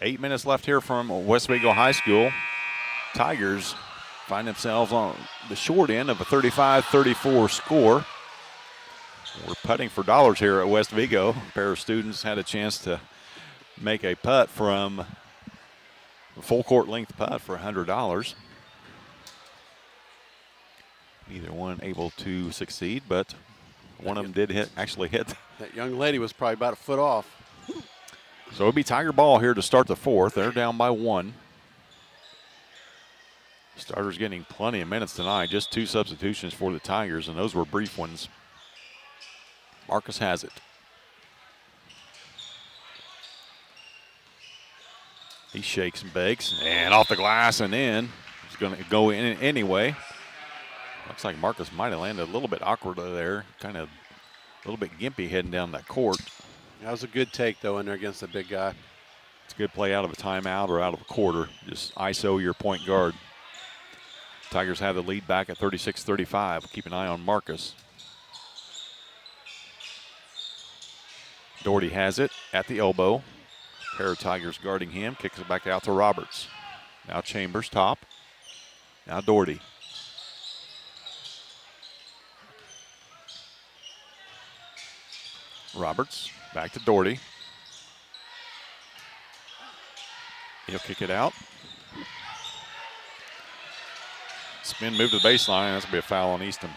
Eight minutes left here from West Vigo High School. Tigers find themselves on the short end of a 35-34 score. We're putting for dollars here at West Vigo. A pair of students had a chance to make a putt from a full court length putt for $100. Neither one able to succeed, but one of them did actually hit. That young lady was probably about a foot off. So it'll be Tiger ball here to start the fourth. They're down by 1. Starters getting plenty of minutes tonight. Just 2 substitutions for the Tigers, and those were brief ones. Marcus has it. He shakes and bakes, and off the glass and in. He's going to go in anyway. Looks like Marcus might have landed a little bit awkwardly there. Kind of a little bit gimpy heading down that court. That was a good take, though, in there against the big guy. It's a good play out of a timeout or out of a quarter. Just ISO your point guard. Tigers have the lead back at 36-35. Keep an eye on Marcus. Doherty has it at the elbow. Pair of Tigers guarding him. Kicks it back out to Roberts. Now Chambers top. Now Doherty. Roberts back to Doherty. He'll kick it out. Spin move to the baseline. That's going to be a foul on Easton.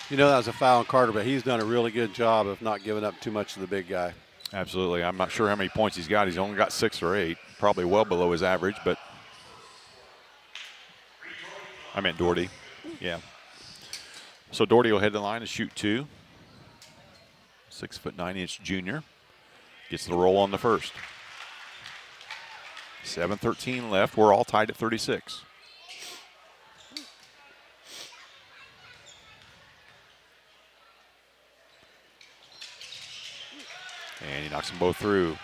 You know that was a foul on Carter, but he's done a really good job of not giving up too much to the big guy. Absolutely. I'm not sure how many points he's got. He's only got 6 or 8. Probably well below his average, but I meant Doherty. Yeah. So Doherty will head to the line and shoot 2. 6'9" junior. Gets the roll on the first. 7:13 left. We're all tied at 36. And he knocks them both through.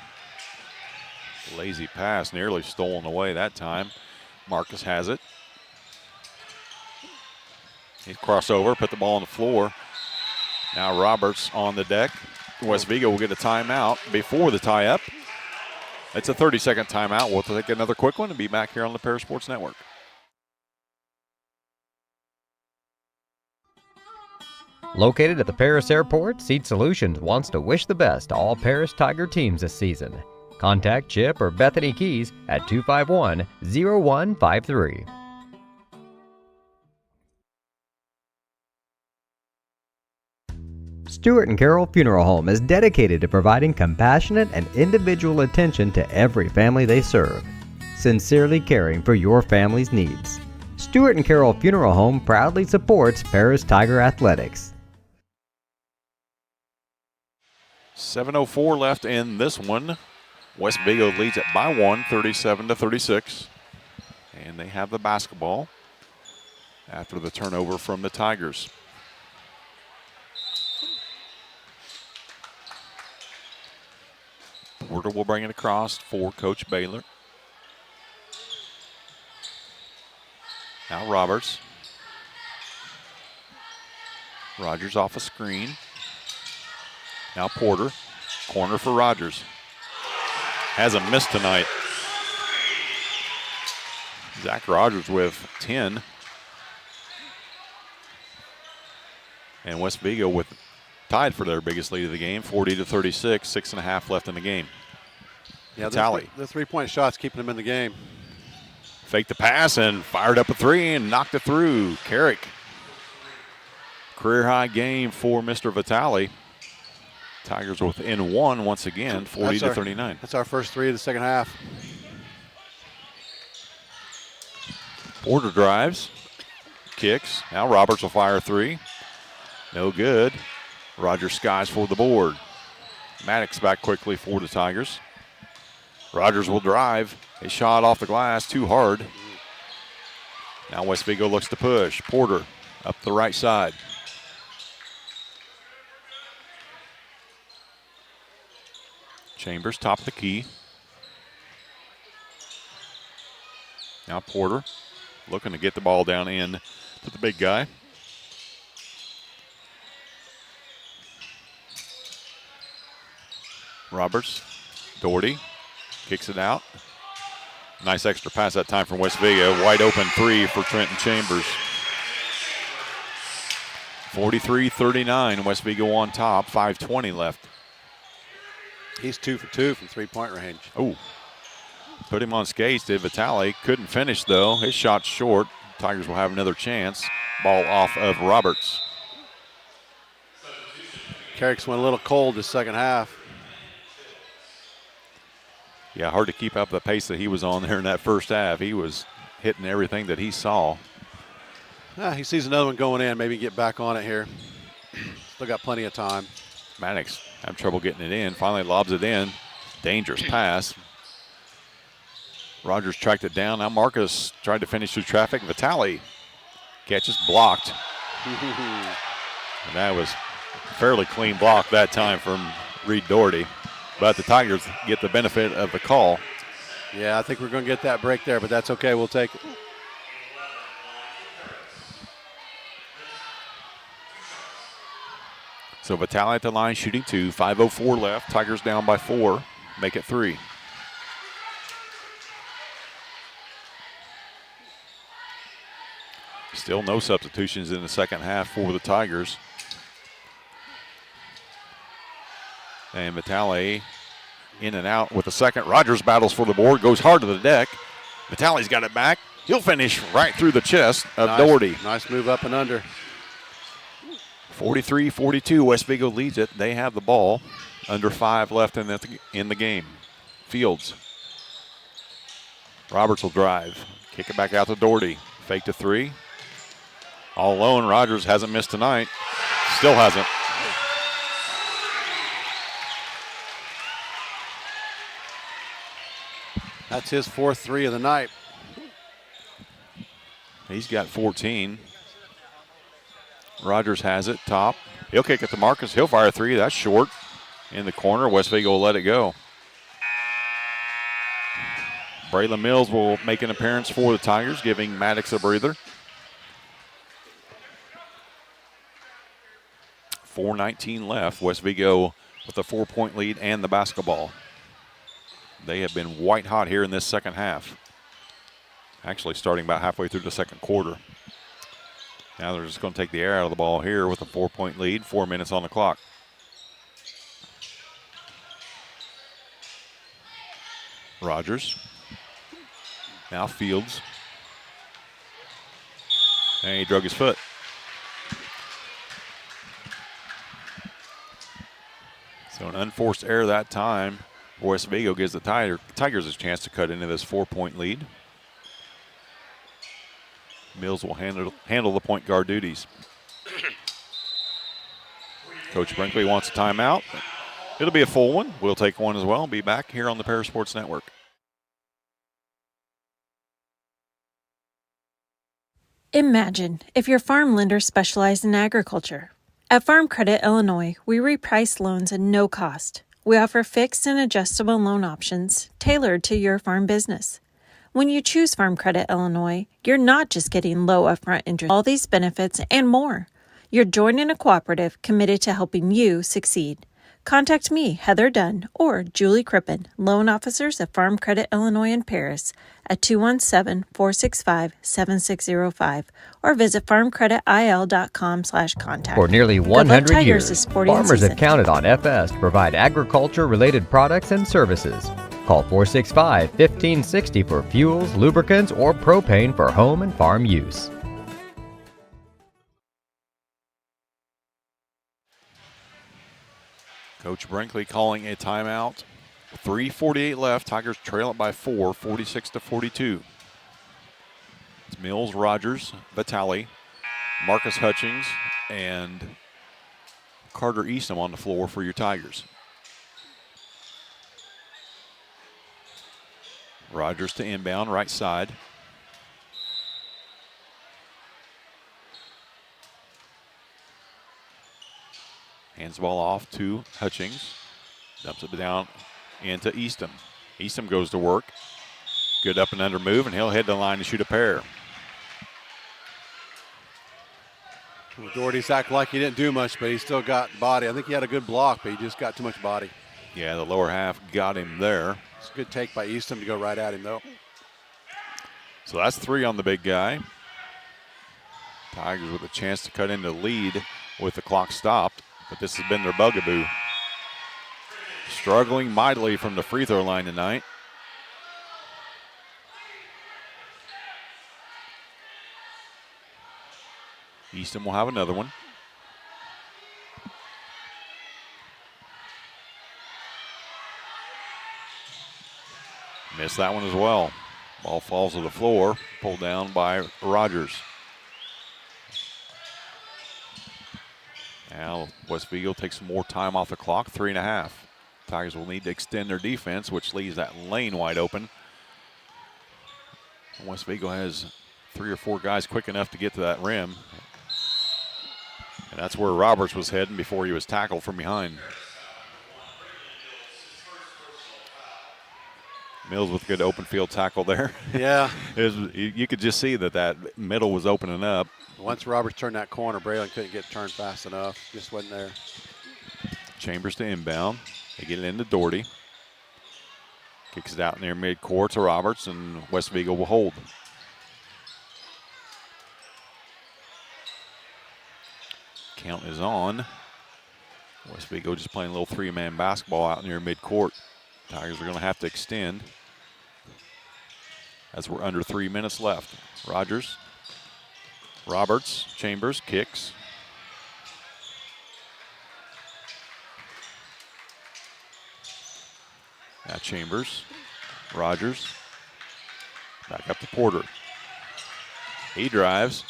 Lazy pass, nearly stolen away that time. Marcus has it. He crossover, put the ball on the floor. Now Roberts on the deck. West Vigo will get a timeout before the tie-up. It's a 30-second timeout. We'll take another quick one and be back here on the Paris Sports Network. Located at the Paris Airport, Seat Solutions wants to wish the best to all Paris Tiger teams this season. Contact Chip or Bethany Keys at 251-0153. Stuart and Carroll Funeral Home is dedicated to providing compassionate and individual attention to every family they serve, sincerely caring for your family's needs. Stuart and Carroll Funeral Home proudly supports Paris Tiger Athletics. 7:04 left in this one. West Vigo leads it by 1, 37-36. And they have the basketball after the turnover from the Tigers. Porter will bring it across for Coach Baylor. Now Roberts. Rogers off a screen. Now Porter. Corner for Rogers. Hasn't missed tonight. Zach Rogers with 10. And West Vigo with tied for their biggest lead of the game, 40-36, 6.5 left in the game. Yeah, Tally. the three-point shots keeping them in the game. Faked the pass and fired up a 3 and knocked it through. Carrick. Career high game for Mr. Vitale. Tigers within 1 once again, 40-39. That's our first 3 of the second half. Porter drives, kicks. Now Roberts will fire a 3. No good. Rogers skies for the board. Maddox back quickly for the Tigers. Rogers will drive. A shot off the glass, too hard. Now West Vigo looks to push. Porter up the right side. Chambers top of the key. Now Porter looking to get the ball down in to the big guy. Roberts, Doherty kicks it out. Nice extra pass that time from West Vigo. Wide open 3 for Trenton Chambers. 43-39, West Vigo on top, 5:20 left. He's 2 for 2 from three-point range. Oh, put him on skates, did Vitale. Couldn't finish though. His shot's short. Tigers will have another chance. Ball off of Roberts. Carrick's went a little cold this second half. Yeah, hard to keep up the pace that he was on there in that first half. He was hitting everything that he saw. He sees another one going in. Maybe get back on it here. Still got plenty of time. Maddox having trouble getting it in. Finally lobs it in. Dangerous pass. Rogers tracked it down. Now Marcus tried to finish through traffic. Vitale catches blocked. And that was a fairly clean block that time from Reed Doherty. But the Tigers get the benefit of the call. Yeah, I think we're going to get that break there, but that's okay. We'll take it. So Vitale at the line shooting 2. 5:04 left. Tigers down by 4. Make it 3. Still no substitutions in the second half for the Tigers. And Vitale in and out with the second. Rogers battles for the board, goes hard to the deck. Vitale's got it back. He'll finish right through the chest of Doherty. Nice move up and under. 43-42, West Vigo leads it. They have the ball. Under 5 left in the game. Fields. Roberts will drive. Kick it back out to Doherty. Fake to 3. All alone. Rogers hasn't missed tonight. Still hasn't. That's his 4th 3 of the night. He's got 14. Rogers has it, top. He'll kick it to Marcus. He'll fire 3. That's short. In the corner, West Vigo will let it go. Braylon Mills will make an appearance for the Tigers, giving Maddox a breather. 4:19 left. West Vigo with a 4-point lead and the basketball. They have been white hot here in this second half. Actually starting about halfway through the second quarter. Now they're just going to take the air out of the ball here with a 4-point lead, 4 minutes on the clock. Rogers. Now Fields. And he drug his foot. So an unforced error that time. West Vigo gives the Tigers a chance to cut into this 4-point lead. Mills will handle the point guard duties. Coach Brinkley wants a timeout. It'll be a full one. We'll take one as well and be back here on the Parasports Network. Imagine if your farm lender specialized in agriculture. At Farm Credit Illinois, we reprice loans at no cost. We offer fixed and adjustable loan options tailored to your farm business. When you choose Farm Credit Illinois, you're not just getting low upfront interest, all these benefits and more. You're joining a cooperative committed to helping you succeed. Contact me, Heather Dunn, or Julie Crippen, loan officers at Farm Credit Illinois in Paris at 217-465-7605 or visit farmcreditil.com/contact. For nearly 100 years, farmers have counted on FS to provide agriculture-related products and services. Call 465-1560 for fuels, lubricants, or propane for home and farm use. Coach Brinkley calling a timeout. 3:48 left. Tigers trail it by 4, 46-42. It's Mills, Rogers, Vitale, Marcus Hutchings, and Carter Eastham on the floor for your Tigers. Rogers to inbound, right side. Hands the ball off to Hutchings. Dumps it down into Eastham. Eastham goes to work. Good up and under move, and he'll head to the line to shoot a pair. Well, Doherty's acting like he didn't do much, but he still got body. I think he had a good block, but he just got too much body. Yeah, the lower half got him there. It's a good take by Eastham to go right at him, though. So that's 3 on the big guy. Tigers with a chance to cut into lead with the clock stopped, but this has been their bugaboo. Struggling mightily from the free throw line tonight. Eastham will have another one. Missed that one as well. Ball falls to the floor, pulled down by Rogers. Now West Vigo takes some more time off the clock, 3.5. Tigers will need to extend their defense, which leaves that lane wide open. West Vigo has 3 or 4 guys quick enough to get to that rim. And that's where Roberts was heading before he was tackled from behind. Mills with a good open field tackle there. Yeah. You could just see that middle was opening up. Once Roberts turned that corner, Braylon couldn't get turned fast enough. Just wasn't there. Chambers to inbound. They get it into Doherty. Kicks it out near midcourt to Roberts, and West Vigo will hold. Count is on. West Vigo just playing a little 3-man basketball out near midcourt. Tigers are going to have to extend as we're under 3 minutes left. Rogers, Roberts, Chambers, kicks. Now Chambers, Rogers, back up to Porter. He drives.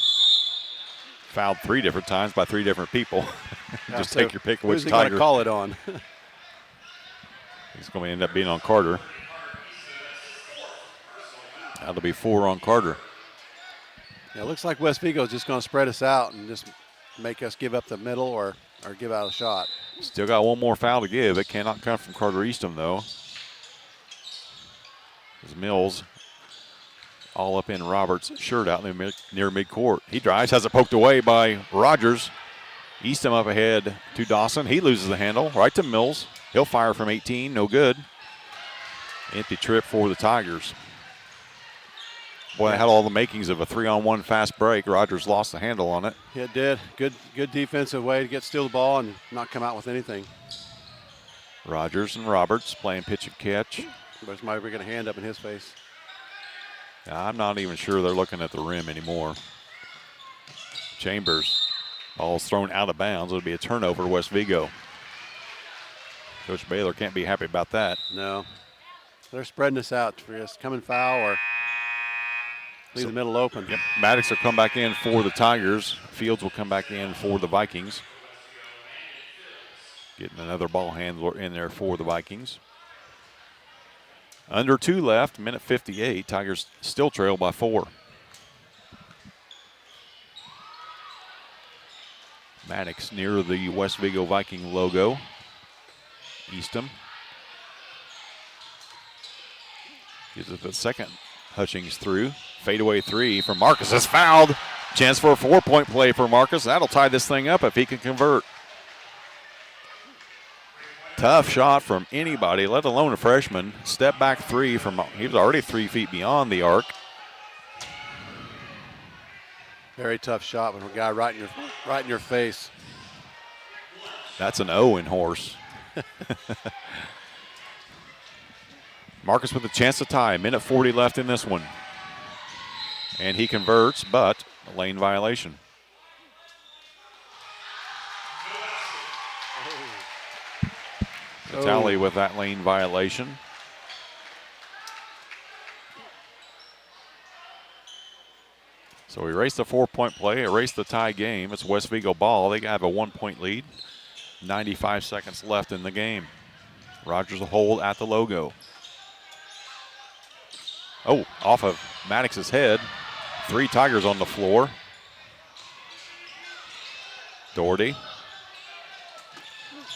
Fouled 3 different times by 3 different people. Just take your pick of which Who's he Tiger. going to call it on? He's going to end up being on Carter. That'll be 4 on Carter. Yeah, it looks like West Vigo is just going to spread us out and just make us give up the middle or give out a shot. Still got one more foul to give. It cannot come from Carter Eastham, though. As Mills all up in Roberts' shirt out near midcourt. He drives, has it poked away by Rogers. Eastham up ahead to Dawson. He loses the handle right to Mills. He'll fire from 18, no good. Empty trip for the Tigers. Boy, it had all the makings of a 3-on-1 fast break. Rogers lost the handle on it. It did. Good defensive way to steal the ball and not come out with anything. Rogers and Roberts playing pitch and catch. But somebody bringing a hand up in his face. I'm not even sure they're looking at the rim anymore. Chambers, ball's thrown out of bounds. It'll be a turnover to West Vigo. Coach Baylor can't be happy about that. No. They're spreading us out for just come and foul or leave the middle open. Yep. Maddox will come back in for the Tigers. Fields will come back in for the Vikings. Getting another ball handler in there for the Vikings. Under 2 left, minute 58. Tigers still trail by 4. Maddox near the West Vigo Viking logo. Eastham gives it the second. Hutchings through. Fadeaway 3 from Marcus is fouled. Chance for a 4-point play for Marcus. That'll tie this thing up if he can convert. Tough shot from anybody, let alone a freshman. Step back 3 from, he was already 3 feet beyond the arc. Very tough shot with a guy right in your face. That's an O in horse. Marcus with a chance to tie. Minute 40 left in this one. And he converts, but a lane violation. Tally with that lane violation. So erase the 4-point play, erase the tie game. It's West Vigo ball. They have a 1-point lead. 95 seconds left in the game. Rogers will hold at the logo. Oh, off of Maddox's head. 3 Tigers on the floor. Doherty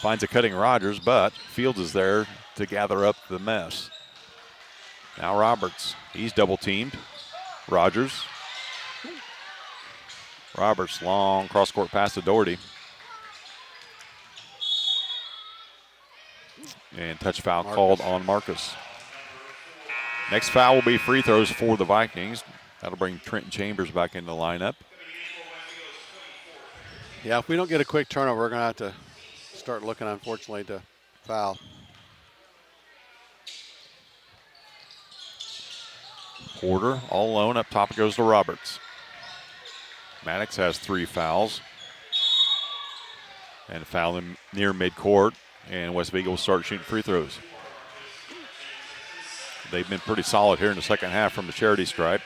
finds a cutting Rogers, but Fields is there to gather up the mess. Now Roberts, he's double teamed. Rogers. Roberts, long cross-court pass to Doherty. And touch foul called on Marcus. Next foul will be free throws for the Vikings. That'll bring Trenton Chambers back in the lineup. Yeah, if we don't get a quick turnover, we're going to have to start looking, unfortunately, to foul. Porter all alone. Up top it goes to Roberts. Maddox has 3 fouls. And foul him near midcourt. And West Vigo will start shooting free throws. They've been pretty solid here in the second half from the charity stripe.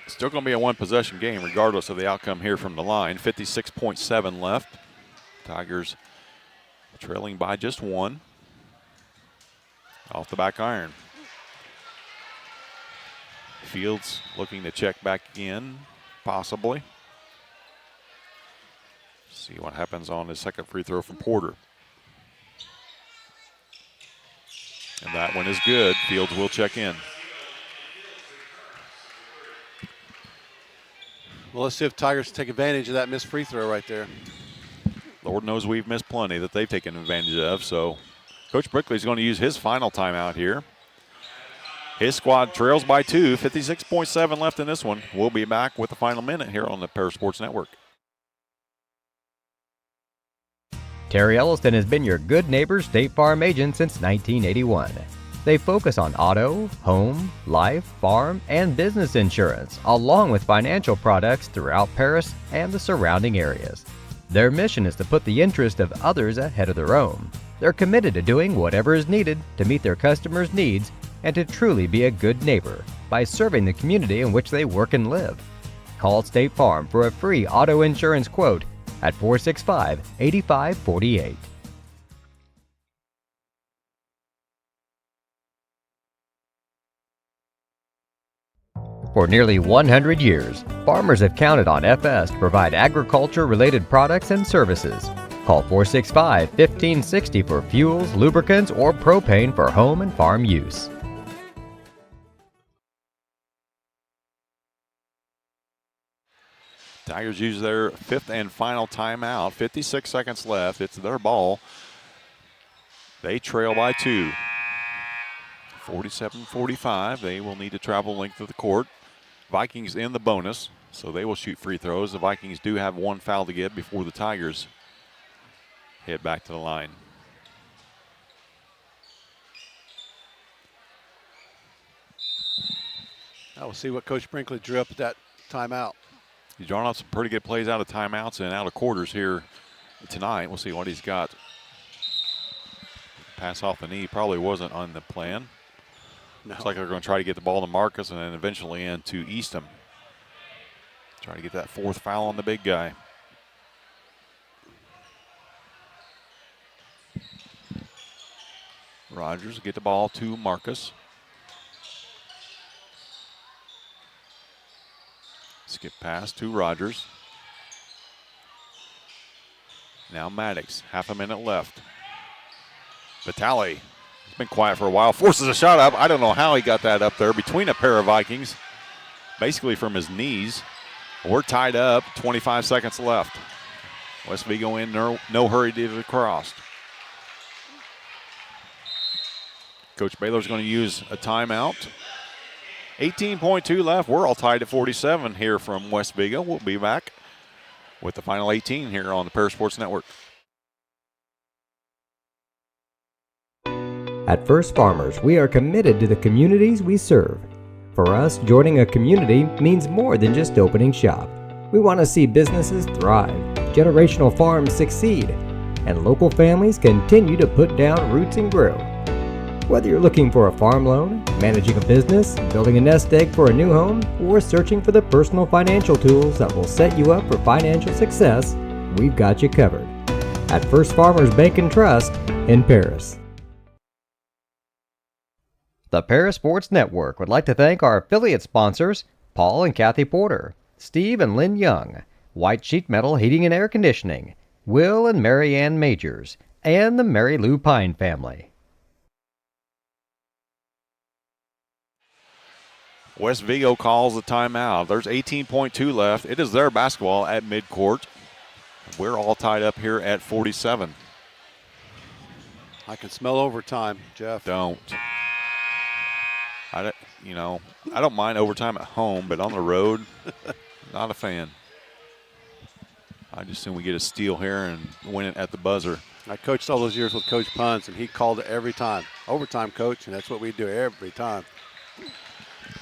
Still going to be a 1-possession game regardless of the outcome here from the line. 56.7 left. Tigers trailing by just 1. Off the back iron. Fields looking to check back in, possibly. See what happens on his second free throw from Porter. And that one is good. Fields will check in. Well, let's see if Tigers take advantage of that missed free throw right there. Lord knows we've missed plenty that they've taken advantage of. So Coach Brickley's going to use his final timeout here. His squad trails by 2, 56.7 left in this one. We'll be back with the final minute here on the Para Sports Network. Terry Elliston has been your good neighbor State Farm agent since 1981. They focus on auto, home, life, farm, and business insurance, along with financial products throughout Paris and the surrounding areas. Their mission is to put the interest of others ahead of their own. They're committed to doing whatever is needed to meet their customers' needs and to truly be a good neighbor by serving the community in which they work and live. Call State Farm for a free auto insurance quote at 465-8548. For nearly 100 years, farmers have counted on FS to provide agriculture-related products and services. Call 465-1560 for fuels, lubricants, or propane for home and farm use. Tigers use their fifth and final timeout. 56 seconds left. It's their ball. They trail by 2. 47-45. They will need to travel length of the court. Vikings in the bonus, so they will shoot free throws. The Vikings do have one foul to get before the Tigers head back to the line. Now we'll see what Coach Brinkley drew up at that timeout. He's drawn up some pretty good plays out of timeouts and out of quarters here tonight. We'll see what he's got. Pass off the knee probably wasn't on the plan. No. Looks like they're going to try to get the ball to Marcus and then eventually into Eastham. Try to get that fourth foul on the big guy. Rogers get the ball to Marcus. Skip pass to Rogers. Now Maddox, half a minute left. Vitale, he's been quiet for a while, forces a shot up. I don't know how he got that up there between a pair of Vikings, basically from his knees. We're tied up, 25 seconds left. West Vigo in, no hurry to the cross. Coach Baylor's going to use a timeout. 18.2 left. We're all tied at 47 here from West Vigo. We'll be back with the final 18 here on the Paris Sports Network. At First Farmers, we are committed to the communities we serve. For us, joining a community means more than just opening shop. We want to see businesses thrive, generational farms succeed, and local families continue to put down roots and grow. Whether you're looking for a farm loan, managing a business, building a nest egg for a new home, or searching for the personal financial tools that will set you up for financial success, we've got you covered. At First Farmers Bank and Trust in Paris. The Paris Sports Network would like to thank our affiliate sponsors, Paul and Kathy Porter, Steve and Lynn Young, White Sheet Metal Heating and Air Conditioning, Will and Mary Ann Majors, and the Mary Lou Pine family. West Vigo calls the timeout. There's 18.2 left. It is their basketball at midcourt. We're all tied up here at 47. I can smell overtime, Jeff. Don't. I don't mind overtime at home, but on the road, not a fan. I just assume we get a steal here and win it at the buzzer. I coached all those years with Coach Punts, and he called it every time. Overtime, Coach, and that's what we do every time.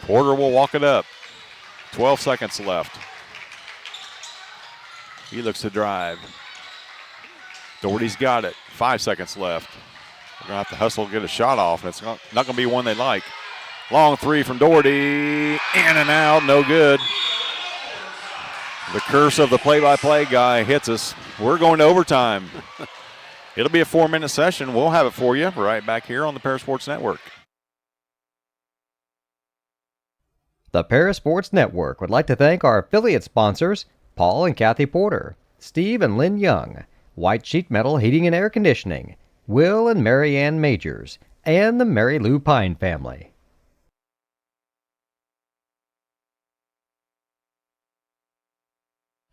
Porter will walk it up. 12 seconds left. He looks to drive. Doherty's got it. 5 seconds left. We're going to have to hustle to get a shot off, and it's not going to be one they like. Long three from Doherty. In and out, no good. The curse of the play-by-play guy hits us. We're going to overtime. It'll be a 4-minute session. We'll have it for you right back here on the Paris Sports Network. The Paris Sports Network would like to thank our affiliate sponsors, Paul and Kathy Porter, Steve and Lynn Young, White Sheet Metal Heating and Air Conditioning, Will and Mary Ann Majors, and the Mary Lou Pine family.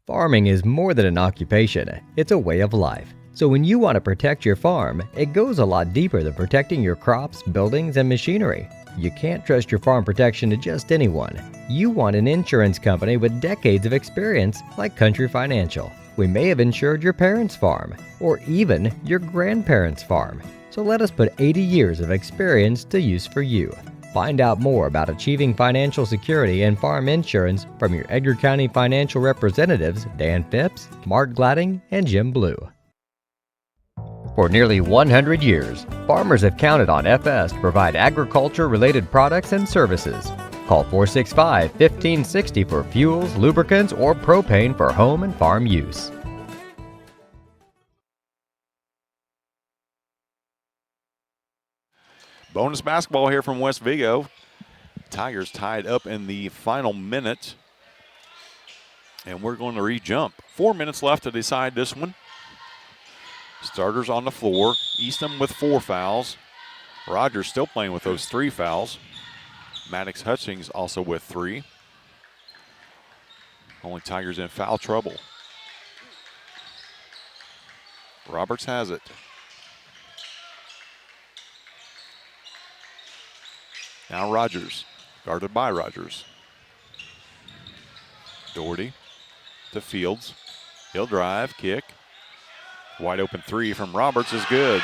Farming is more than an occupation, it's a way of life. So when you want to protect your farm, it goes a lot deeper than protecting your crops, buildings, and machinery. You can't trust your farm protection to just anyone. You want an insurance company with decades of experience like Country Financial. We may have insured your parents' farm, or even your grandparents' farm. So let us put 80 years of experience to use for you. Find out more about achieving financial security and farm insurance from your Edgar County financial representatives, Dan Phipps, Mark Gladding, and Jim Blue. For nearly 100 years, farmers have counted on FS to provide agriculture-related products and services. Call 465-1560 for fuels, lubricants, or propane for home and farm use. Bonus basketball here from West Vigo. Tigers tied up in the final minute. And we're going to re-jump. 4 minutes left to decide this one. Starters on the floor. Eastham with 4 fouls. Rogers still playing with those 3 fouls. Maddox Hutchings also with 3. Only Tigers in foul trouble. Roberts has it. Now Rogers, guarded by Rogers. Doherty to Fields. He'll drive, kick. Wide open 3 from Roberts is good.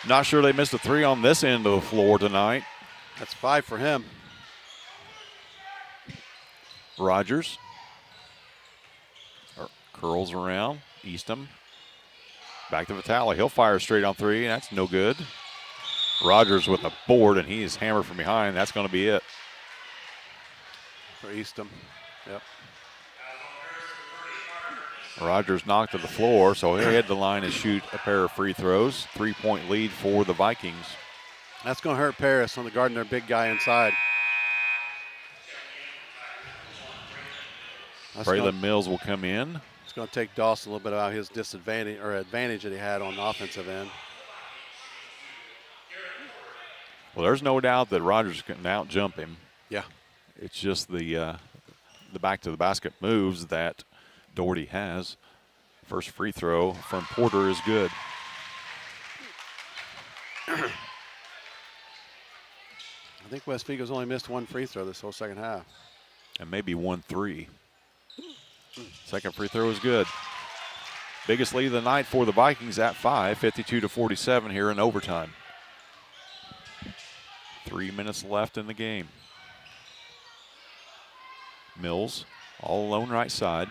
Not sure they missed a 3 on this end of the floor tonight. That's 5 for him. Rogers curls around. Eastham back to Vitale. He'll fire straight on 3. That's no good. Rogers with a board, and he is hammered from behind. That's going to be it. For Eastham. Yep. Rogers knocked to the floor, so he'll head the line and shoot a pair of free throws. 3-point lead for the Vikings. That's going to hurt Paris on the guarding their big guy inside. Braylon Mills will come in. It's going to take Dawson a little bit out his disadvantage or advantage that he had on the offensive end. Well, there's no doubt that Rogers can out-jump him. Yeah. It's just the back-to-the-basket moves that Doherty has. First free throw from Porter is good. I think West Vigo's only missed 1 free throw this whole second half. And maybe 1-3. Second free throw is good. Biggest lead of the night for the Vikings at 5, 52-47 here in overtime. 3 minutes left in the game. Mills all alone right side.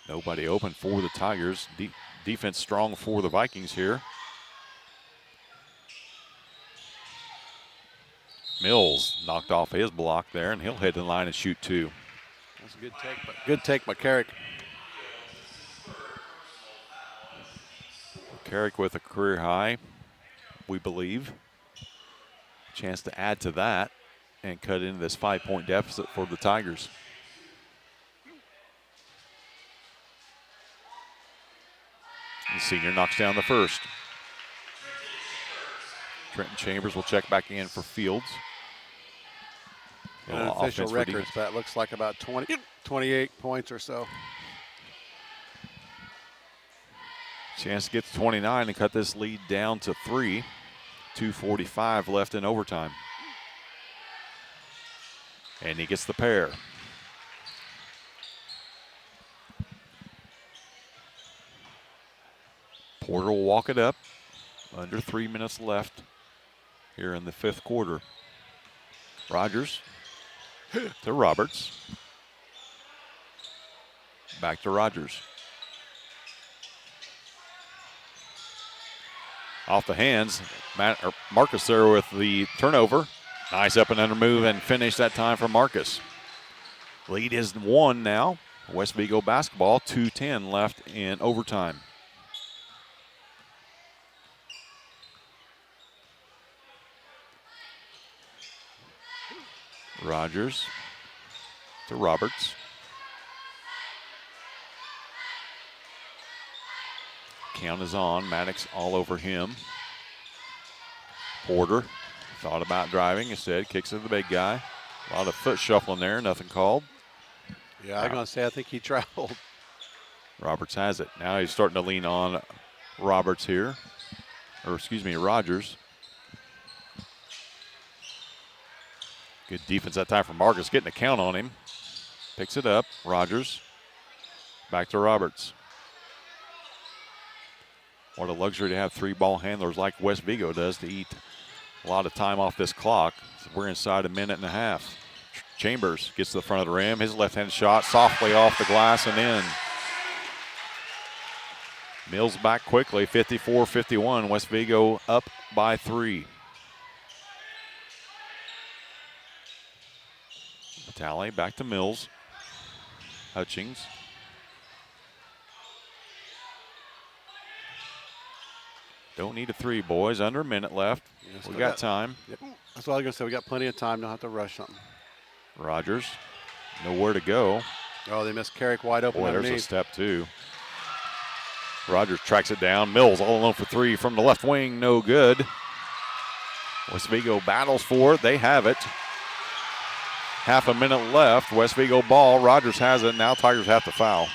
Nobody open for the Tigers. Defense strong for the Vikings here. Mills knocked off his block there, and he'll head to the line and shoot 2. That's a good take by Carrick. Carrick with a career high, we believe. Chance to add to that and cut into this 5-point deficit for the Tigers. The senior knocks down the first. Trenton Chambers will check back in for Fields. Official records, that looks like about 28 points or so. Chance to get to 29 and cut this lead down to 3. 2:45 left in overtime. And he gets the pair. Porter will walk it up. Under 3 minutes left here in the 5th quarter. Rogers to Roberts. Back to Rogers. Off the hands, Marcus there with the turnover. Nice up and under move and finish that time for Marcus. Lead is 1 now. West Vigo basketball, 2:10 left in overtime. Rogers to Roberts. Count is on. Maddox all over him. Porter thought about driving. Instead, kicks to the big guy. A lot of foot shuffling there. Nothing called. Yeah, I'm going to say I think he traveled. Roberts has it. Now he's starting to lean on Roberts here. Or excuse me, Rogers. Good defense that time from Marcus, getting a count on him. Picks it up. Rogers. Back to Roberts. What a luxury to have 3 ball handlers like West Vigo does to eat a lot of time off this clock. We're inside a minute and a half. Chambers gets to the front of the rim. His left-handed shot softly off the glass and in. Mills back quickly, 54-51. West Vigo up by 3. Vitale back to Mills. Hutchings. Don't need a 3, boys. Under a minute left. Yeah, we got time. Yep. That's what I was going to say. We got plenty of time. Don't have to rush something. Rogers, nowhere to go. Oh, they missed Carrick wide open. Boy, there's a underneath. step 2. Rogers tracks it down. Mills all alone for 3 from the left wing. No good. West Vigo battles for it. They have it. Half a minute left. West Vigo ball. Rogers has it. Now Tigers have to foul.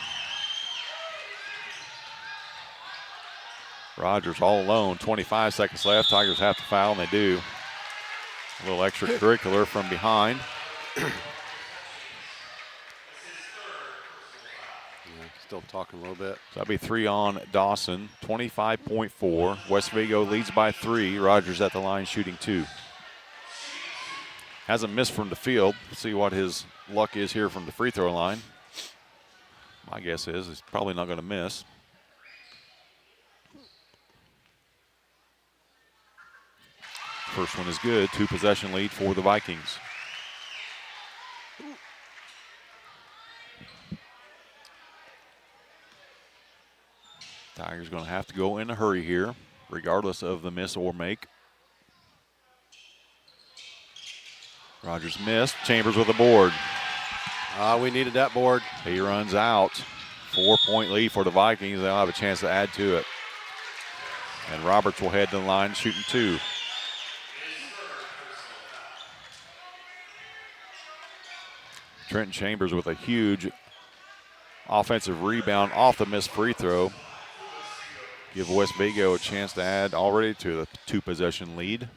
Rogers all alone. 25 seconds left. Tigers have to foul, and they do. A little extracurricular from behind. Still talking a little bit. So that'll be 3 on Dawson. 25.4. West Vigo leads by 3. Rogers at the line shooting 2. Hasn't missed from the field. Let's see what his luck is here from the free throw line. My guess is he's probably not going to miss. First one is good. 2-possession lead for the Vikings. Tigers going to have to go in a hurry here, regardless of the miss or make. Rogers missed. Chambers with a board. We needed that board. He runs out. 4-point lead for the Vikings. They'll have a chance to add to it. And Roberts will head to the line shooting 2. Trenton Chambers with a huge offensive rebound off the missed free throw. Give West Vigo a chance to add already to the 2-possession lead.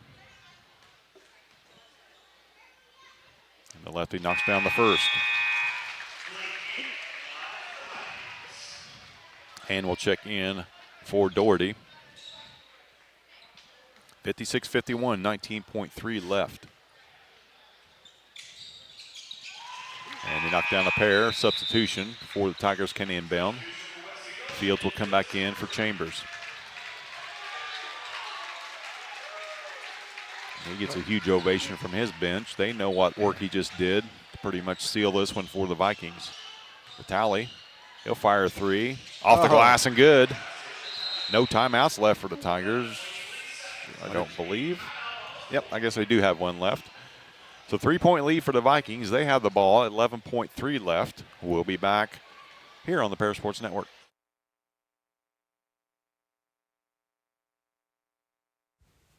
And the lefty knocks down the first. And we'll check in for Doherty. 56-51, 19.3 left. And he knocked down a pair. Substitution for the Tigers can inbound. Fields will come back in for Chambers. He gets a huge ovation from his bench. They know what work he just did to pretty much seal this one for the Vikings. Vitale, he'll fire a 3. Off the glass and good. No timeouts left for the Tigers, I don't believe. Yep, I guess they do have one left. So 3-point lead for the Vikings. They have the ball at 11.3 left. We'll be back here on the Paris Sports Network.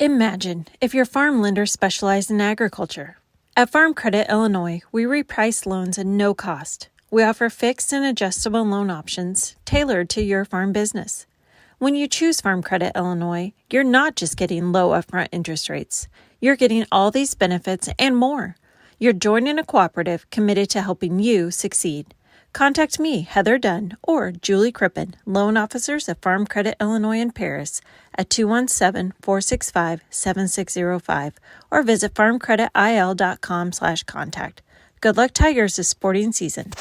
Imagine if your farm lender specialized in agriculture. At Farm Credit Illinois, we reprice loans at no cost. We offer fixed and adjustable loan options tailored to your farm business. When you choose Farm Credit Illinois, you're not just getting low upfront interest rates. You're getting all these benefits and more. You're joining a cooperative committed to helping you succeed. Contact me, Heather Dunn, or Julie Crippen, loan officers at Farm Credit Illinois in Paris at 217-465-7605 or visit farmcreditil.com/contact. Good luck, Tigers, this sporting season.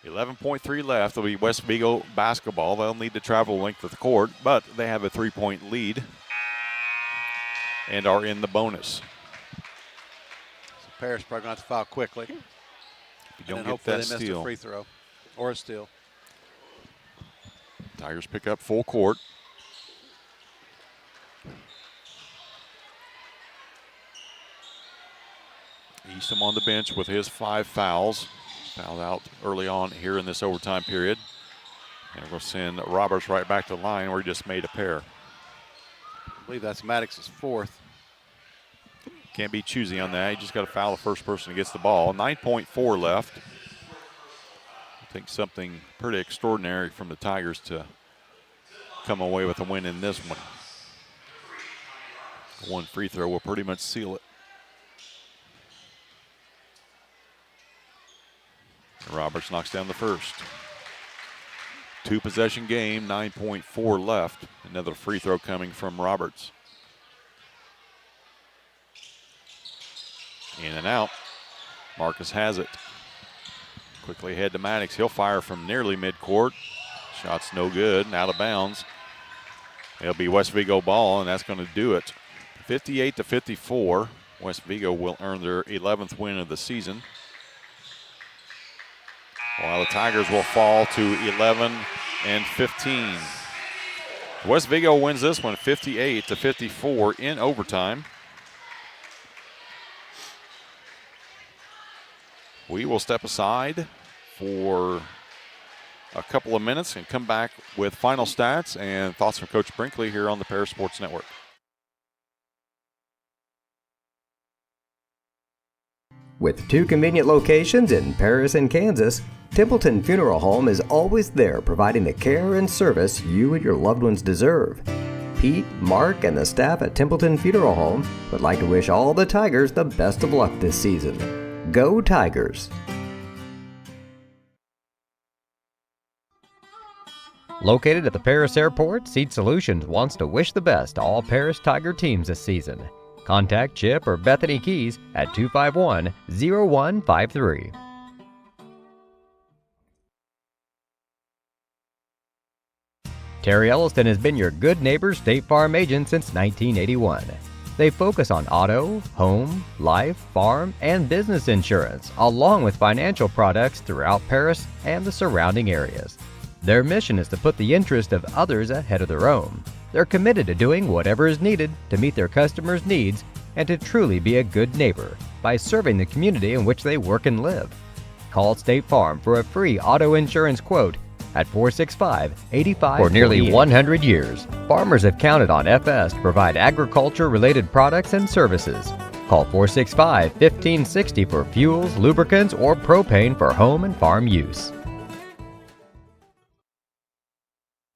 .3 left. It'll be West Vigo basketball. They'll need to travel length of the court, but they have a 3-point lead and are in the bonus. So Paris probably going to have to foul quickly. If you don't get hopefully that they missed steal. a free throw or a steal. Tigers pick up full court. Eastham on the bench with his 5 fouls. Fouled out early on here in this overtime period. And we'll send Roberts right back to the line where he just made a pair. I believe that's Maddox's 4th. Can't be choosy on that. You just got to foul the first person who gets the ball. 9.4 left. I think something pretty extraordinary from the Tigers to come away with a win in this one. One free throw will pretty much seal it. Roberts knocks down the first. 2-possession game, 9.4 left. Another free throw coming from Roberts. In and out. Marcus has it. Quickly ahead to Maddox. He'll fire from nearly midcourt. Shot's no good and out of bounds. It'll be West Vigo ball, and that's going to do it. 58-54. West Vigo will earn their 11th win of the season, while the Tigers will fall to 11-15. West Vigo wins this one 58-54 in overtime. We will step aside for a couple of minutes and come back with final stats and thoughts from Coach Brinkley here on the Paris Sports Network. With 2 convenient locations in Paris and Kansas, Templeton Funeral Home is always there providing the care and service you and your loved ones deserve. Pete, Mark, and the staff at Templeton Funeral Home would like to wish all the Tigers the best of luck this season. Go Tigers! Located at the Paris Airport, Seat Solutions wants to wish the best to all Paris Tiger teams this season. Contact Chip or Bethany Keys at 251-0153. Terry Elliston has been your good neighbor State Farm agent since 1981. They focus on auto, home, life, farm, and business insurance, along with financial products throughout Paris and the surrounding areas. Their mission is to put the interest of others ahead of their own. They're committed to doing whatever is needed to meet their customers' needs and to truly be a good neighbor by serving the community in which they work and live. Call State Farm for a free auto insurance quote at 465-8548. For nearly 100 years, farmers have counted on FS to provide agriculture-related products and services. Call 465-1560 for fuels, lubricants, or propane for home and farm use.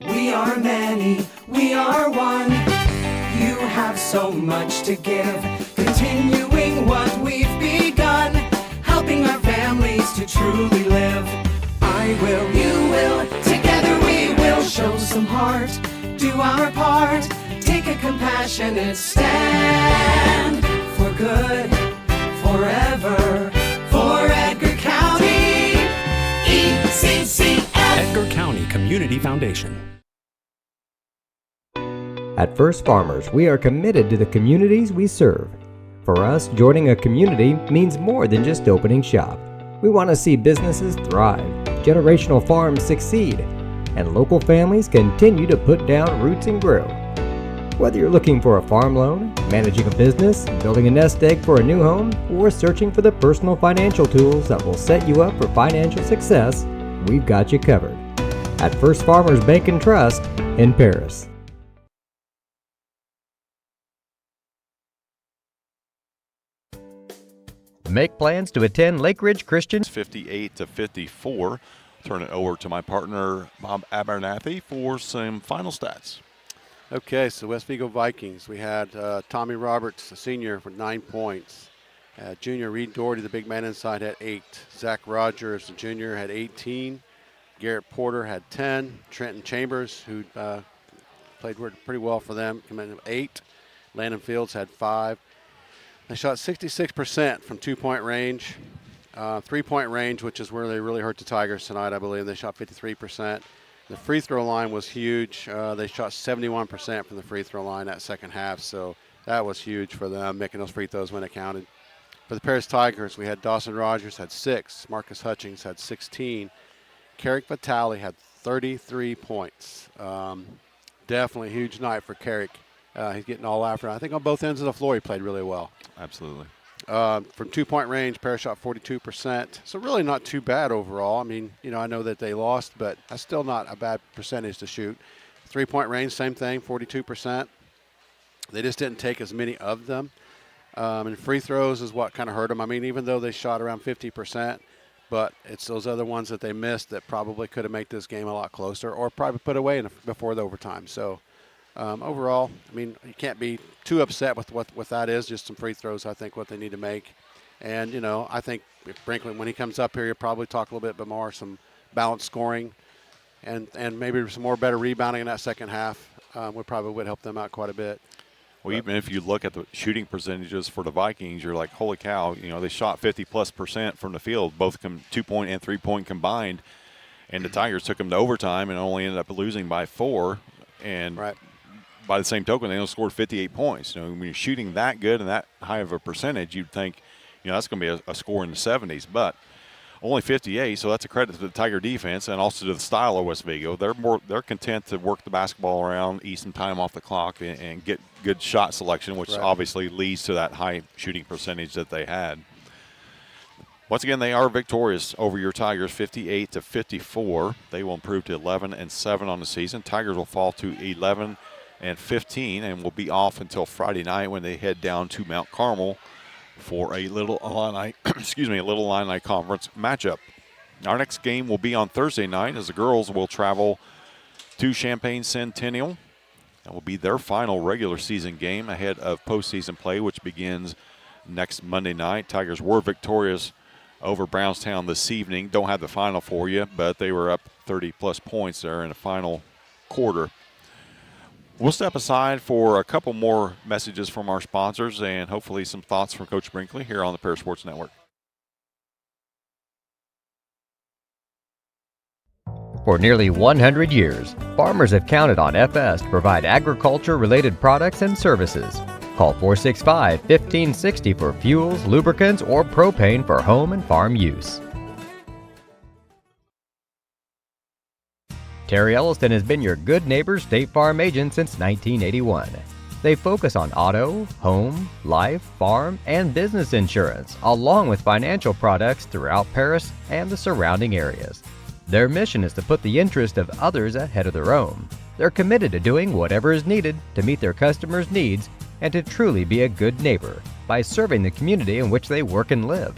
We are many, we are one. You have so much to give, continuing what we've begun, helping our families to truly live. I will, you will, together we will show some heart, do our part, take a compassionate stand for good, forever, for Edgar County, ECCF. Edgar County Community Foundation. At First Farmers, we are committed to the communities we serve. For us, joining a community means more than just opening shop. We want to see businesses thrive, generational farms succeed, and local families continue to put down roots and grow. Whether you're looking for a farm loan, managing a business, building a nest egg for a new home, or searching for the personal financial tools that will set you up for financial success, we've got you covered. At First Farmers Bank and Trust in Paris. Make plans to attend Lake Ridge Christian. 58-54. Turn it over to my partner, Bob Abernathy, for some final stats. Okay, so West Vigo Vikings, we had Tommy Roberts, a senior, with 9 points. Junior Reed Doherty, the big man inside, had 8. Zach Rogers, the junior, had 18. Garrett Porter had 10. Trenton Chambers, who played pretty well for them, came in at 8. Landon Fields had 5. They shot 66% from 2-point range. 3-point range, which is where they really hurt the Tigers tonight, I believe. They shot 53%. The free throw line was huge. They shot 71% from the free throw line that second half, so that was huge for them, making those free throws when it counted. For the Paris Tigers, we had Dawson Rogers had 6. Marcus Hutchings had 16. Carrick Vitale had 33 points. Definitely a huge night for Carrick. He's getting all after. I think on both ends of the floor he played really well. Absolutely. From 2-point range, Paris shot 42%. So really not too bad overall. I mean, I know that they lost, but that's still not a bad percentage to shoot. 3-point range, same thing, 42%. They just didn't take as many of them. And free throws is what kind of hurt them. I mean, even though they shot around 50%, but it's those other ones that they missed that probably could have made this game a lot closer or probably put away before the overtime. So overall, I mean, you can't be too upset with what that is. Just some free throws, I think, what they need to make. And, I think if Brinkley, when he comes up here, he'll probably talk a little bit more, some balanced scoring and maybe some more better rebounding in that second half would help them out quite a bit. Well, even if you look at the shooting percentages for the Vikings, you're like, holy cow, they shot 50+% from the field, both 2-point and 3-point combined. And the Tigers took them to overtime and only ended up losing by 4. And by the same token, they only scored 58 points. When you're shooting that good and that high of a percentage, you'd think, that's going to be a score in the 70s. But only 58, so that's a credit to the Tiger defense and also to the style of West Vigo. They're content to work the basketball around, eat some time off the clock, and get good shot selection, which obviously leads to that high shooting percentage that they had. Once again, they are victorious over your Tigers, 58-54. They will improve to 11-7 on the season. Tigers will fall to 11-15 and will be off until Friday night when they head down to Mount Carmel for a little Illini, Illini Conference matchup. Our next game will be on Thursday night as the girls will travel to Champaign Centennial. That will be their final regular season game ahead of postseason play, which begins next Monday night. Tigers were victorious over Brownstown this evening. Don't have the final for you, but they were up 30-plus points there in the final quarter. We'll step aside for a couple more messages from our sponsors and hopefully some thoughts from Coach Brinkley here on the Parasports Network. For nearly 100 years, farmers have counted on FS to provide agriculture-related products and services. Call 465-1560 for fuels, lubricants, or propane for home and farm use. Terry Elliston has been your good neighbor State Farm agent since 1981. They focus on auto, home, life, farm, and business insurance, along with financial products throughout Paris and the surrounding areas. Their mission is to put the interest of others ahead of their own. They're committed to doing whatever is needed to meet their customers' needs and to truly be a good neighbor by serving the community in which they work and live.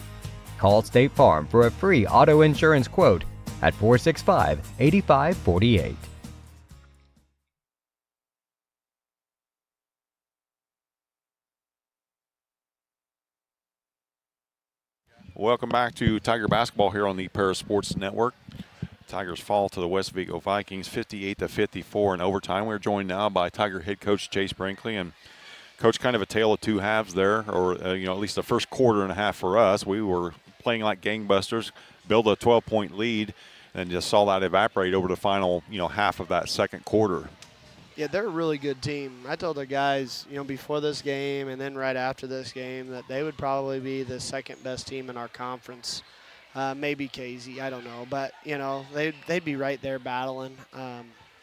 Call State Farm for a free auto insurance quote at 465-8548. Welcome back to Tiger Basketball here on the Parasports Network. Tigers fall to the West Vigo Vikings 58-54 in overtime. We're joined now by Tiger head coach Chase Brinkley. And Coach, kind of a tale of two halves there, or at least the first quarter and a half for us. We were playing like gangbusters, build a 12-point lead, and just saw that evaporate over the final, half of that second quarter. Yeah, they're a really good team. I told the guys, before this game and then right after this game that they would probably be the second best team in our conference. Maybe Casey, I don't know. But, they'd be right there battling.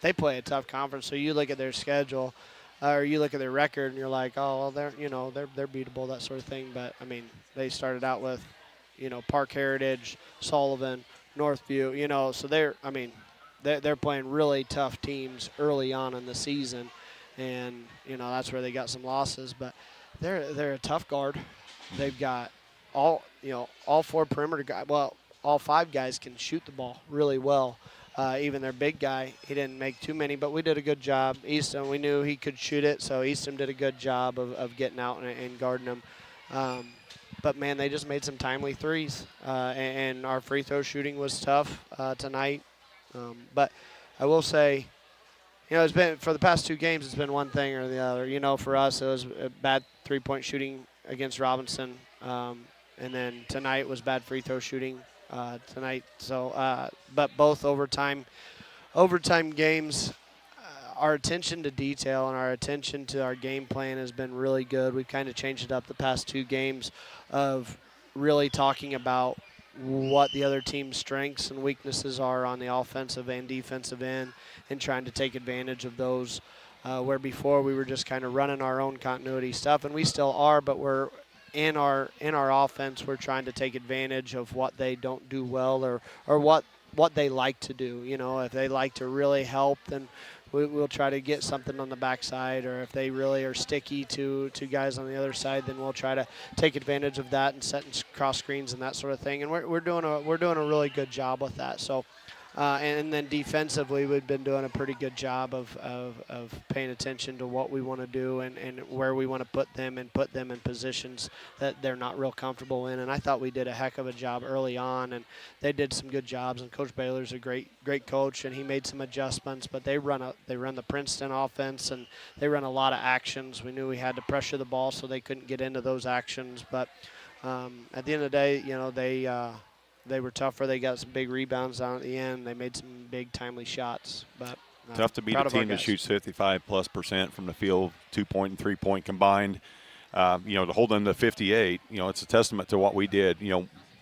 They play a tough conference, so you look at their schedule or you look at their record and you're like, oh, well, they're beatable, that sort of thing. But, they started out with, Park Heritage, Sullivan, Northview, so they're playing really tough teams early on in the season, and that's where they got some losses. But they're a tough guard. They've got all four perimeter guys. Well, all five guys can shoot the ball really well. Even their big guy, he didn't make too many, but we did a good job. Easton, we knew he could shoot it, so Easton did a good job of getting out and guarding him. But, man, they just made some timely threes, and our free throw shooting was tough tonight. But I will say, it's been for the past two games, it's been one thing or the other. For us, it was a bad three-point shooting against Robinson, and then tonight was bad free throw shooting tonight. So, but both overtime games, our attention to detail and our attention to our game plan has been really good. We've kind of changed it up the past two games of really talking about what the other team's strengths and weaknesses are on the offensive and defensive end and trying to take advantage of those, where before we were just kind of running our own continuity stuff, and we still are, but we're in our offense, we're trying to take advantage of what they don't do well or what they like to do. If they like to really help, then we'll try to get something on the backside, or if they really are sticky to guys on the other side, then we'll try to take advantage of that and set and cross screens and that sort of thing. And we're doing a really good job with that. So. And then defensively, we've been doing a pretty good job of paying attention to what we want to do and where we want to put them in positions that they're not real comfortable in. And I thought we did a heck of a job early on, and they did some good jobs. And Coach Baylor's a great coach, and he made some adjustments. But they run the Princeton offense, and they run a lot of actions. We knew we had to pressure the ball so they couldn't get into those actions. But at the end of the day, they were tougher. They got some big rebounds down at the end. They made some big, timely shots. But tough to beat a team that shoots 55+% from the field, 2-point and 3-point combined. To hold them to 58, it's a testament to what we did.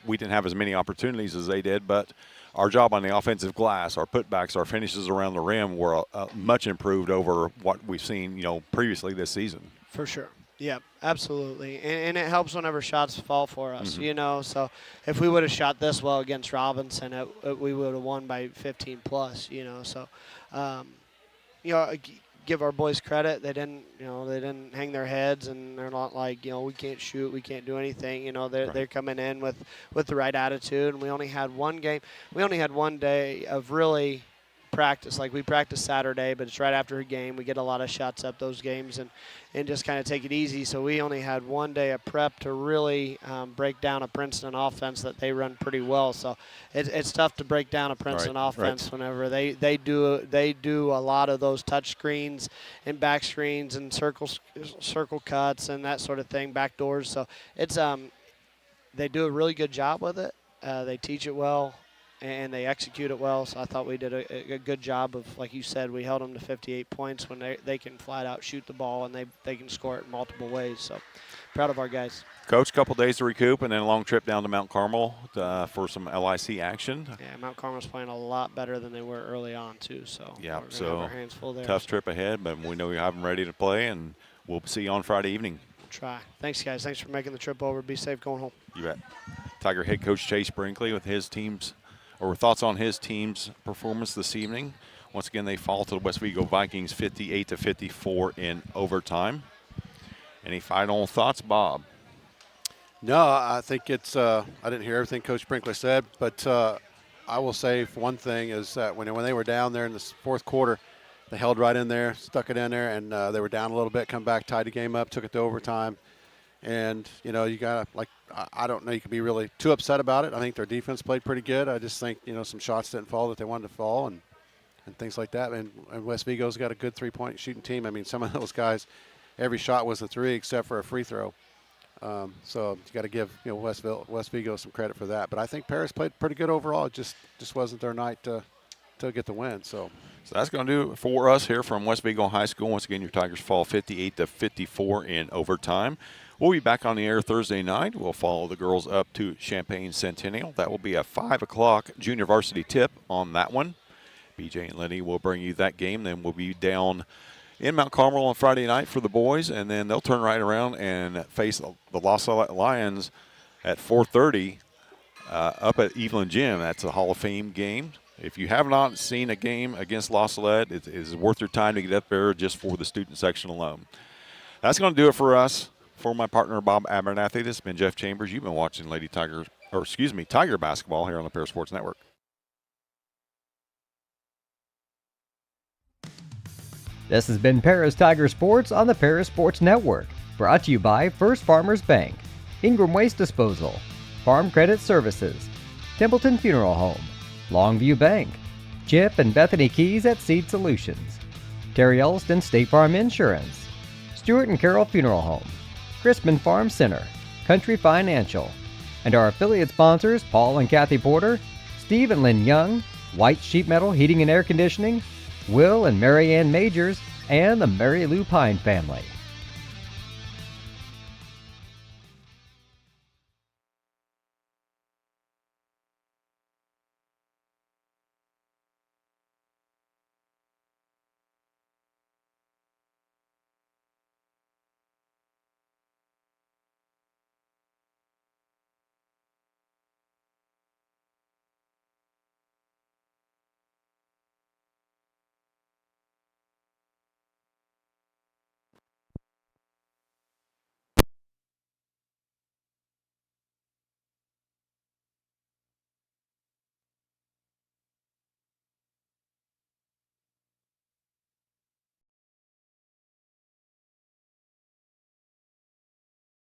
We didn't have as many opportunities as they did, but our job on the offensive glass, our putbacks, our finishes around the rim were much improved over what we've seen, previously this season. For sure. Yeah, absolutely. And it helps whenever shots fall for us, So if we would have shot this well against Robinson, we would have won by 15 plus, So, give our boys credit. They didn't hang their heads, and they're not like, we can't shoot, we can't do anything. They're coming in with the right attitude. And we only had one game. We only had one day of really practice. Like, we practice Saturday, but it's right after a game. We get a lot of shots up those games and just kind of take it easy. So we only had one day of prep to really break down a Princeton offense that they run pretty well. So it's tough to break down a Princeton offense whenever they do a lot of those touch screens and back screens and circle cuts and that sort of thing, back doors. So it's they do a really good job with it. They teach it well, and they execute it well. So I thought we did a good job of, like you said, we held them to 58 points when they can flat out shoot the ball, and they can score it in multiple ways. So proud of our guys. Coach, a couple days to recoup, and then a long trip down to Mount Carmel for some LIC action. Yeah, Mount Carmel's playing a lot better than they were early on too. So yeah, we're gonna have our hands full there. Tough trip ahead, but we know we have them ready to play, and we'll see you on Friday evening. We'll try. Thanks, guys. Thanks for making the trip over. Be safe going home. You bet. Tiger head coach Chase Brinkley with his thoughts on his team's performance this evening. Once again, they fall to the West Vigo Vikings 58-54 in overtime. Any final thoughts, Bob? No, I think it's I didn't hear everything Coach Brinkley said, but I will say one thing is that when they were down there in the fourth quarter, they held right in there, stuck it in there, and they were down a little bit, come back, tied the game up, took it to overtime. And, you got to, I don't know, you can be really too upset about it. I think their defense played pretty good. I just think, some shots didn't fall that they wanted to fall and things like that. And West Vigo's got a good three-point shooting team. I mean, some of those guys, every shot was a three except for a free throw. So you got to give, West Vigo some credit for that. But I think Paris played pretty good overall. It just wasn't their night to get the win. So that's going to do it for us here from West Vigo High School. Once again, your Tigers fall 58-54 in overtime. We'll be back on the air Thursday night. We'll follow the girls up to Champaign Centennial. That will be a 5 o'clock junior varsity tip on that one. BJ and Lenny will bring you that game. Then we'll be down in Mount Carmel on Friday night for the boys, and then they'll turn right around and face the Los Lions at 4:30 up at Evelyn Gym. That's a Hall of Fame game. If you have not seen a game against La Salette, it is worth your time to get up there just for the student section alone. That's going to do it for us. For my partner, Bob Abernathy, this has been Jeff Chambers. You've been watching Tiger basketball here on the Paris Sports Network. This has been Paris Tiger Sports on the Paris Sports Network. Brought to you by First Farmers Bank, Ingram Waste Disposal, Farm Credit Services, Templeton Funeral Home, Longview Bank, Chip and Bethany Keys at Seed Solutions, Terry Elliston State Farm Insurance, Stewart and Carroll Funeral Home, Crispin Farm Center, Country Financial, and our affiliate sponsors Paul and Kathy Porter, Steve and Lynn Young, White Sheet Metal Heating and Air Conditioning, Will and Mary Ann Majors, and the Mary Lou Pine family.